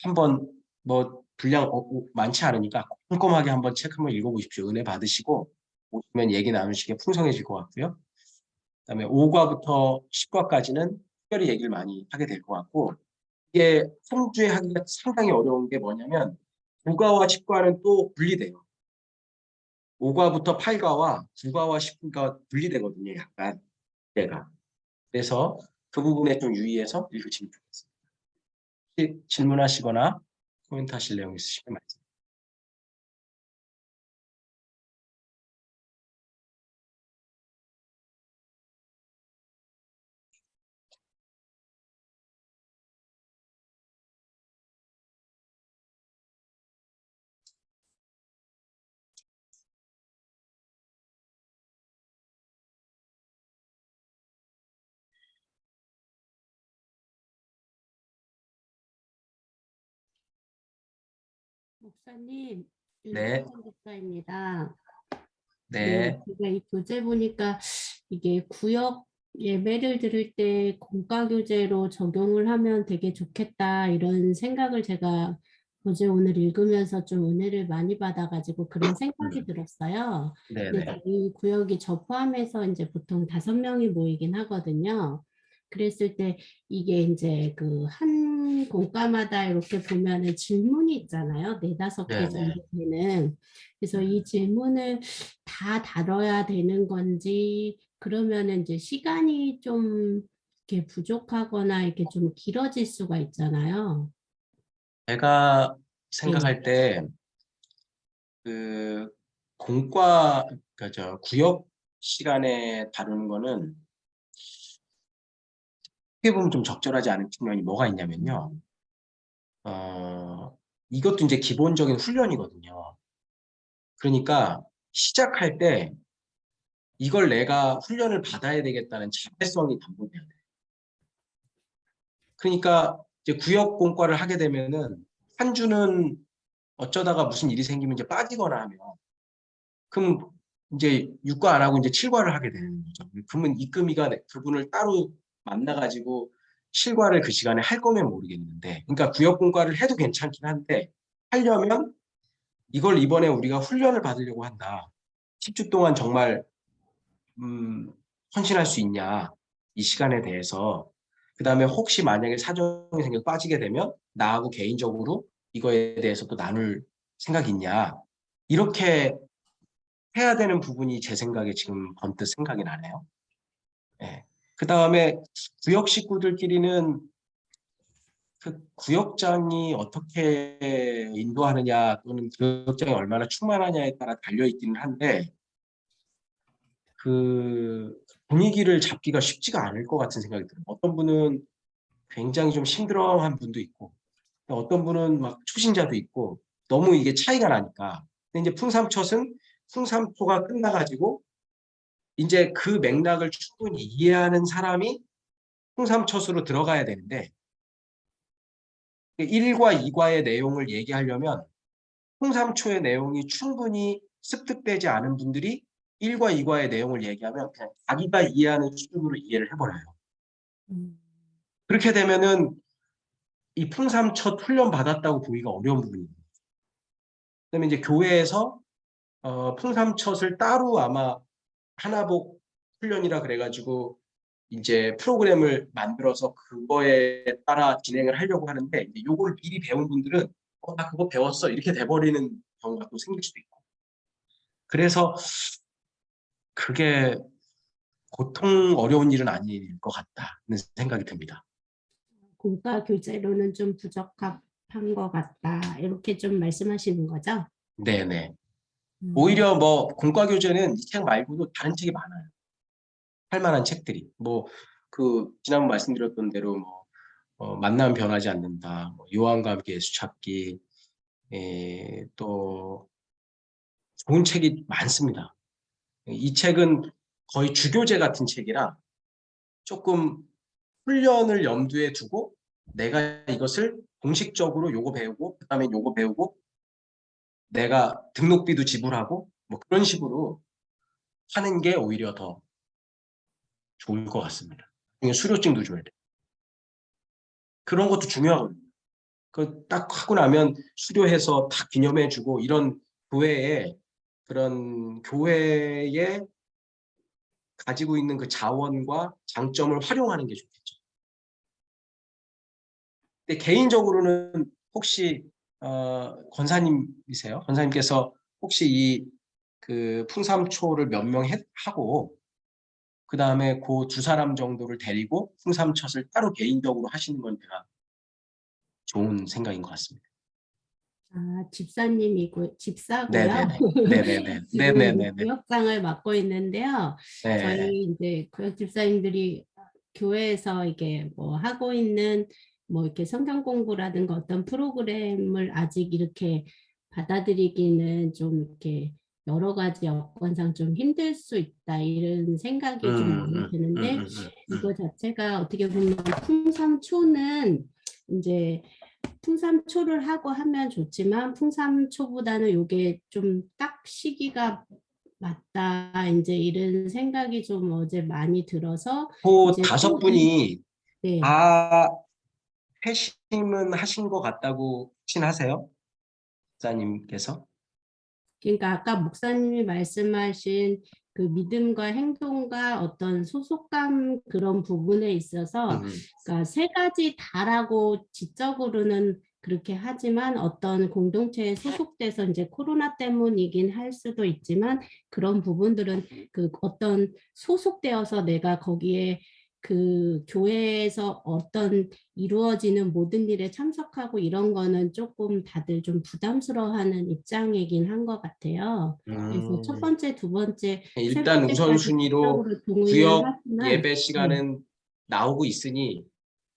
한번 뭐 분량 많지 않으니까 꼼꼼하게 한번 책 한번 읽어보십시오. 은혜 받으시고 오시면 얘기 나누시기에 풍성해질 것 같고요. 그다음에 5과부터 10과까지는 특별히 얘기를 많이 하게 될 것 같고 이게 한 주에 하기가 상당히 어려운 게 뭐냐면 9과와 10과는 또 분리돼요. 5과부터 8과와 9과와 10과가 분리되거든요. 약간 때가. 그래서 그 부분에 좀 유의해서 읽으시면 좋겠습니다. 혹시 질문하시거나 코멘트 하실 내용 있으시면 말씀. 목사님, 네, 윤성선 목사입니다. 네, 네, 제가 이 교재 보니까 이게 구역 예배를 드릴 때 공과 교재로 적용을 하면 되게 좋겠다 이런 생각을 제가 어제 오늘 읽으면서 좀 은혜를 많이 받아가지고 그런 생각이 들었어요. 네, 근데 네, 저희 구역이 저 포함해서 이제 보통 5명이 모이긴 하거든요. 그랬을 때 이게 이제 그 한 공과마다 이렇게 보면은 질문이 있잖아요. 4-5개 네, 정도 네. 되는. 그래서 이 질문을 다 다뤄야 되는 건지 그러면은 이제 시간이 좀 이렇게 부족하거나 이렇게 좀 길어질 수가 있잖아요. 제가 네. 생각할 때 그 공과 그저 구역 시간에 다루는 거는 어떻게 보면 좀 적절하지 않은 측면이 뭐가 있냐면요. 이것도 이제 기본적인 훈련이거든요. 그러니까 시작할 때 이걸 내가 훈련을 받아야 되겠다는 자발성이 담보돼야 돼. 그러니까 이제 구역 공과를 하게 되면은 한 주는 어쩌다가 무슨 일이 생기면 이제 빠지거나 하면 그럼 이제 6과 안 하고 이제 7과를 하게 되는 거죠. 그러면 이금희가 그분을 따로 만나가지고 7과를 그 시간에 할 거면 모르겠는데, 그러니까 구역 공과를 해도 괜찮긴 한데 하려면 이걸 이번에 우리가 훈련을 받으려고 한다. 10주 동안 정말 헌신할 수 있냐 이 시간에 대해서. 그 다음에 혹시 만약에 사정이 생겨 빠지게 되면 나하고 개인적으로 이거에 대해서 또 나눌 생각이 있냐 이렇게 해야 되는 부분이 제 생각에 지금 번뜩 생각이 나네요. 예. 그 다음에 구역 식구들끼리는 그 구역장이 어떻게 인도하느냐 또는 구역장이 얼마나 충만하냐에 따라 달려 있기는 한데 그 분위기를 잡기가 쉽지가 않을 것 같은 생각이 들어요. 어떤 분은 굉장히 좀 심드렁한 분도 있고 어떤 분은 막 초신자도 있고 너무 이게 차이가 나니까. 근데 이제 풍삼텟은 풍삼포가 끝나가지고 이제 그 맥락을 충분히 이해하는 사람이 풍삼텟으로 들어가야 되는데 1과 2과의 내용을 얘기하려면 풍삼초의 내용이 충분히 습득되지 않은 분들이 1과 2과의 내용을 얘기하면 그냥 자기가 이해하는 수준으로 이해를 해버려요. 음. 그렇게 되면은 이 풍삼첫 훈련 받았다고 보기가 어려운 부분입니다. 그다음에 이제 교회에서 풍삼첫을 따로 아마 하나복 훈련이라 그래가지고 이제 프로그램을 만들어서 그거에 따라 진행을 하려고 하는데 이제 요걸 미리 배운 분들은 나 그거 배웠어 이렇게 돼버리는 경우가 또 생길 수도 있고 그래서 그게 보통 어려운 일은 아닐 것 같다는 생각이 듭니다. 공과 교재로는 좀 부적합한 것 같다. 이렇게 좀 말씀하시는 거죠? 네네. 음. 오히려 뭐 공과 교재는 이 책 말고도 다른 책이 많아요. 할 만한 책들이 뭐 그 지난번 말씀드렸던 대로 뭐 만나면 변하지 않는다. 뭐 요한과 함께 예수 찾기 또 좋은 책이 많습니다. 이 책은 거의 주교재 같은 책이라 조금 훈련을 염두에 두고 내가 이것을 공식적으로 요거 배우고 그다음에 요거 배우고 내가 등록비도 지불하고 뭐 그런 식으로 하는 게 오히려 더 좋을 것 같습니다. 수료증도 줘야 돼. 그런 것도 중요하거든요. 그 딱 하고 나면 수료해서 다 기념해주고 이런 교회에 그런 교회에 가지고 있는 그 자원과 장점을 활용하는 게 좋겠죠. 근데 개인적으로는 혹시 권사님이세요? 권사님께서 혹시 이 그 풍삼초를 몇 명 하고 그 다음에 그 두 사람 정도를 데리고 풍삼초를 따로 개인적으로 하시는 건 제가 좋은 생각인 것 같습니다. 아, 집사님이고 집사고요. 네네네. 네네네. 지금 네네네네. 구역장을 맡고 있는데요. 네. 저희 이제 구역 집사님들이 교회에서 이게 뭐 하고 있는 뭐 이렇게 성경 공부라든가 어떤 프로그램을 아직 이렇게 받아들이기는 좀 이렇게 여러 가지 여건상 좀 힘들 수 있다 이런 생각이 좀 많이 드는데 이거 자체가 어떻게 보면 풍삼초는 이제 풍삼초를 하고 하면 좋지만 풍삼초보다는 요게 좀 딱 시기가 맞다 이제 이런 생각이 좀 어제 많이 들어서 그 이제 다섯 분이 네. 다 회심은 하신 것 같다고 확신하세요? 목사님께서? 그러니까 아까 목사님이 말씀하신 그 믿음과 행동과 어떤 소속감 그런 부분에 있어서 그러니까 세 가지 다라고 지적으로는 그렇게 하지만 어떤 공동체에 소속돼서 이제 코로나 때문이긴 할 수도 있지만 그런 부분들은 그 어떤 소속되어서 내가 거기에 그 교회에서 어떤 이루어지는 모든 일에 참석하고 이런 거는 조금 다들 좀 부담스러워하는 입장이긴 한 것 같아요. 그래서 첫 번째, 두 번째, 세 일단 번째까지 우선순위로 적으로 동의는 구역 하지만 예배 네, 시간은 나오고 있으니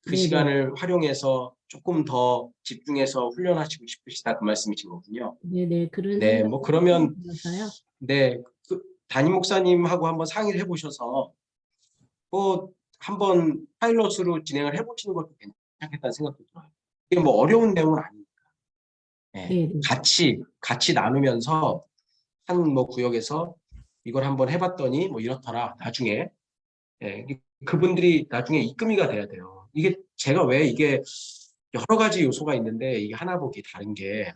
그 네, 네, 시간을 활용해서 조금 더 집중해서 훈련하시고 싶으시다 그 말씀이신 거군요. 네, 네, 그런 네, 생각이 뭐 그러면 들어서요. 네, 그 담임 목사님하고 한번 상의를 해보셔서 뭐 한번 파일럿으로 진행을 해보시는 것도 괜찮겠다는 생각도 들어요. 이게 뭐 어려운 내용은 아니니까. 네, 네, 네, 같이 나누면서 한 뭐 구역에서 이걸 한번 해봤더니 뭐 이렇더라. 나중에 그분들이 나중에 입금이가 돼야 돼요. 이게 제가 왜 이게 여러 가지 요소가 있는데 이게 하나 보기 다른 게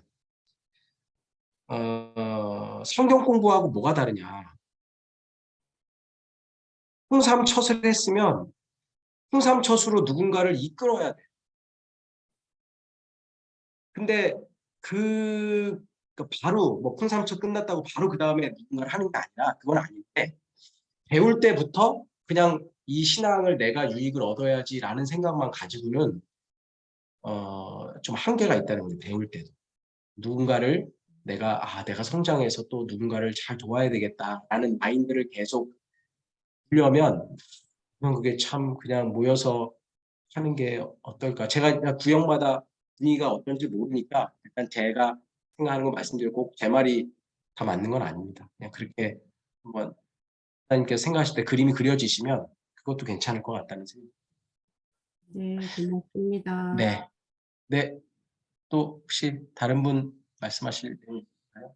성경 공부하고 뭐가 다르냐. 홍삼처를 했으면 홍삼처수로 누군가를 이끌어야 돼. 근데 바로 뭐 풍삼초 끝났다고 바로 그 다음에 누군가를 하는 게 아니라 그건 아닌데 배울 때부터 그냥 이 신앙을 내가 유익을 얻어야지라는 생각만 가지고는 좀 한계가 있다는 거예요. 배울 때도 누군가를 내가 성장해서 또 누군가를 잘 도와야 되겠다라는 마인드를 계속 하려면 그냥 그게 참 그냥 모여서 하는 게 어떨까. 제가 그냥 구역마다 분위기가 어떤지 모르니까 일단 제가 생각하는 거 말씀드리고 꼭 제 말이 다 맞는 건 아닙니다. 그냥 그렇게 한번 하나님께서 생각하실 때 그림이 그려지시면 그것도 괜찮을 것 같다는 생각. 네, 고맙습니다. 네, 네. 또 혹시 다른 분 말씀하실 내용 있을까요?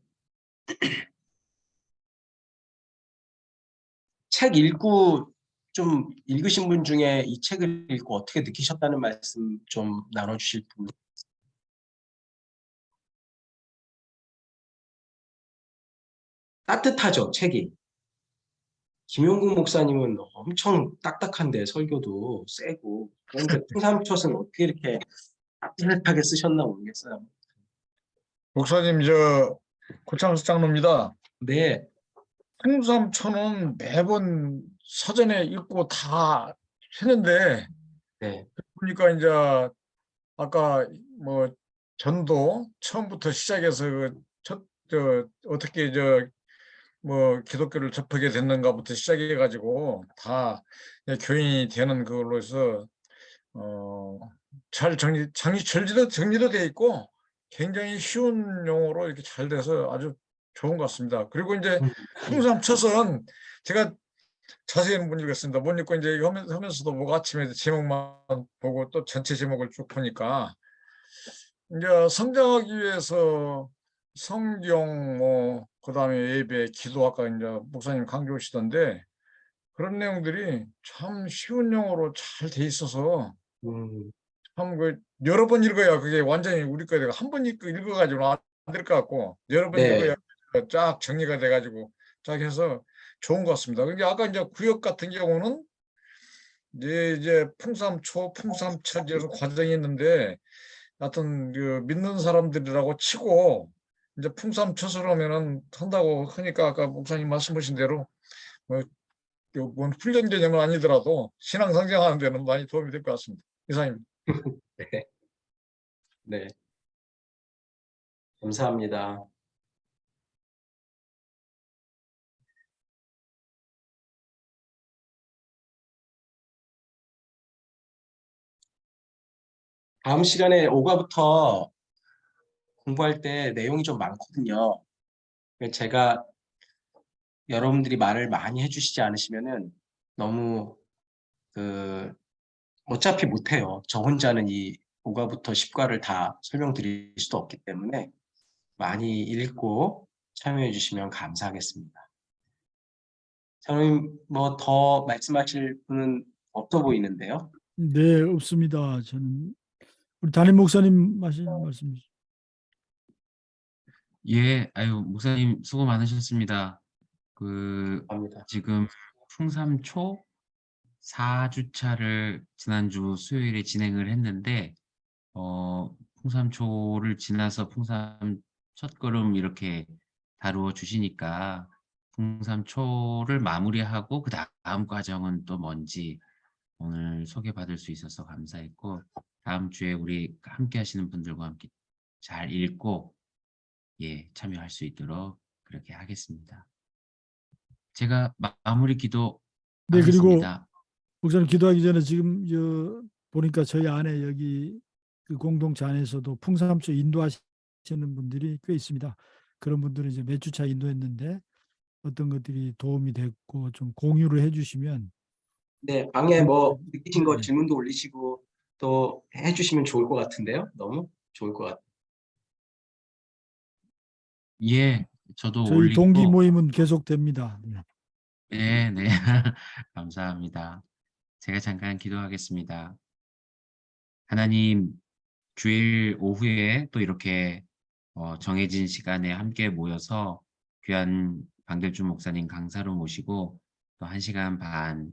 책 읽고 좀 읽으신 분 중에 이 책을 읽고 어떻게 느끼셨다는 말씀 좀 나눠주실 분. 따뜻하죠, 책이. 김용국 목사님은 엄청 딱딱한데 설교도 세고 그런데 풍삼초는 어떻게 이렇게 따뜻하게 쓰셨나 모르겠어요. 목사님, 고창수 장로입니다. 네, 풍삼초는 매번 사전에 읽고 다 했는데 네, 보니까 이제 아까 뭐 전도 처음부터 시작해서 어떻게 뭐 기독교를 접하게 됐는가부터 시작해가지고 다 교인이 되는 그걸로 해서 잘 정리도 돼 있고 굉장히 쉬운 용어로 이렇게 잘 돼서 아주 좋은 것 같습니다. 그리고 이제 음. 풍삼초선 제가 자세히는 못 읽었습니다. 못 읽고 이제 하면서도 뭐 아침에 제목만 보고 또 전체 제목을 쭉 보니까 이제 성장하기 위해서 성경 뭐 그다음에 예배, 기도 아까 이제 목사님 강조하시던데 그런 내용들이 참 쉬운 영어로 잘 돼 있어서 음, 참 그 여러 번 읽어야 그게 완전히 우리 거에 한 번 읽어가지고는 안 될 것 같고 여러 번 네. 읽어야 쫙 정리가 돼가지고 쫙 해서 좋은 것 같습니다. 근데 아까 이제 구역 같은 경우는 이제 풍삼초, 풍삼첫 이런 과정이 있는데 하여튼 그 믿는 사람들이라고 치고 이제 풍삼초를 하면은 한다고 하니까 아까 목사님 말씀하신 대로 뭐 훈련 개념은 아니더라도 신앙 성장하는 데는 많이 도움이 될 것 같습니다. 이사님. 네. 네. 감사합니다. 다음 시간에 5과부터 공부할 때 내용이 좀 많거든요. 제가 여러분들이 말을 많이 해주시지 않으시면은 너무 어차피 못해요. 저 혼자는 이 5과부터 10과를 다 설명드릴 수도 없기 때문에 많이 읽고 참여해 주시면 감사하겠습니다. 선생님 뭐 더 말씀하실 분은 없어 보이는데요. 네, 없습니다. 저는 우리 담임 목사님 하신 말씀이시죠. 예, 아유, 목사님 수고 많으셨습니다. 감사합니다. 지금 풍삼초 4주차를 지난주 수요일에 진행을 했는데, 풍삼초를 지나서 풍삼 첫걸음 이렇게 다루어 주시니까 풍삼초를 마무리하고 그 다음 과정은 또 뭔지 오늘 소개받을 수 있어서 감사했고, 다음 주에 우리 함께 하시는 분들과 함께 잘 읽고 예, 참여할 수 있도록 그렇게 하겠습니다. 제가 마무리 기도 네, 그리고 하겠습니다. 목사님 기도하기 전에 지금 보니까 저희 안에 여기 그 공동체 안에서도 풍삼초 인도하시는 분들이 꽤 있습니다. 그런 분들은 이제 몇 주차 인도했는데 어떤 것들이 도움이 됐고 좀 공유를 해주시면 네, 방에 뭐 느끼신 거 네. 질문도 올리시고 또 해주시면 좋을 것 같은데요. 너무 좋을 것 같아요. 예, 저도 저희 동기 올리고 모임은 계속됩니다. 네. 네, 네. 감사합니다. 제가 잠깐 기도하겠습니다. 하나님, 주일 오후에 또 이렇게 정해진 시간에 함께 모여서 귀한 방길주 목사님 강사로 모시고 또 1시간 반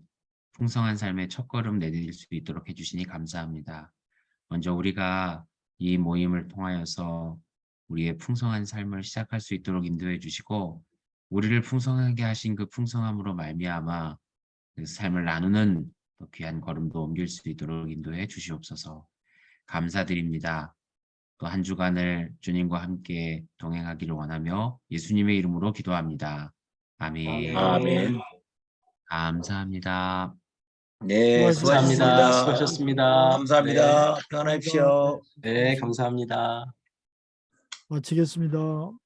풍성한 삶의 첫걸음 내디딜 수 있도록 해주시니 감사합니다. 먼저 우리가 이 모임을 통하여서 우리의 풍성한 삶을 시작할 수 있도록 인도해 주시고 우리를 풍성하게 하신 그 풍성함으로 말미암아 그 삶을 나누는 또 귀한 걸음도 옮길 수 있도록 인도해 주시옵소서. 감사드립니다. 또 한 주간을 주님과 함께 동행하기를 원하며 예수님의 이름으로 기도합니다. 아멘. 아멘. 감사합니다. 네, 감사합니다. 수고하셨습니다. 수고하셨습니다. 감사합니다. 편안하십시오. 네, 감사합니다. 마치겠습니다.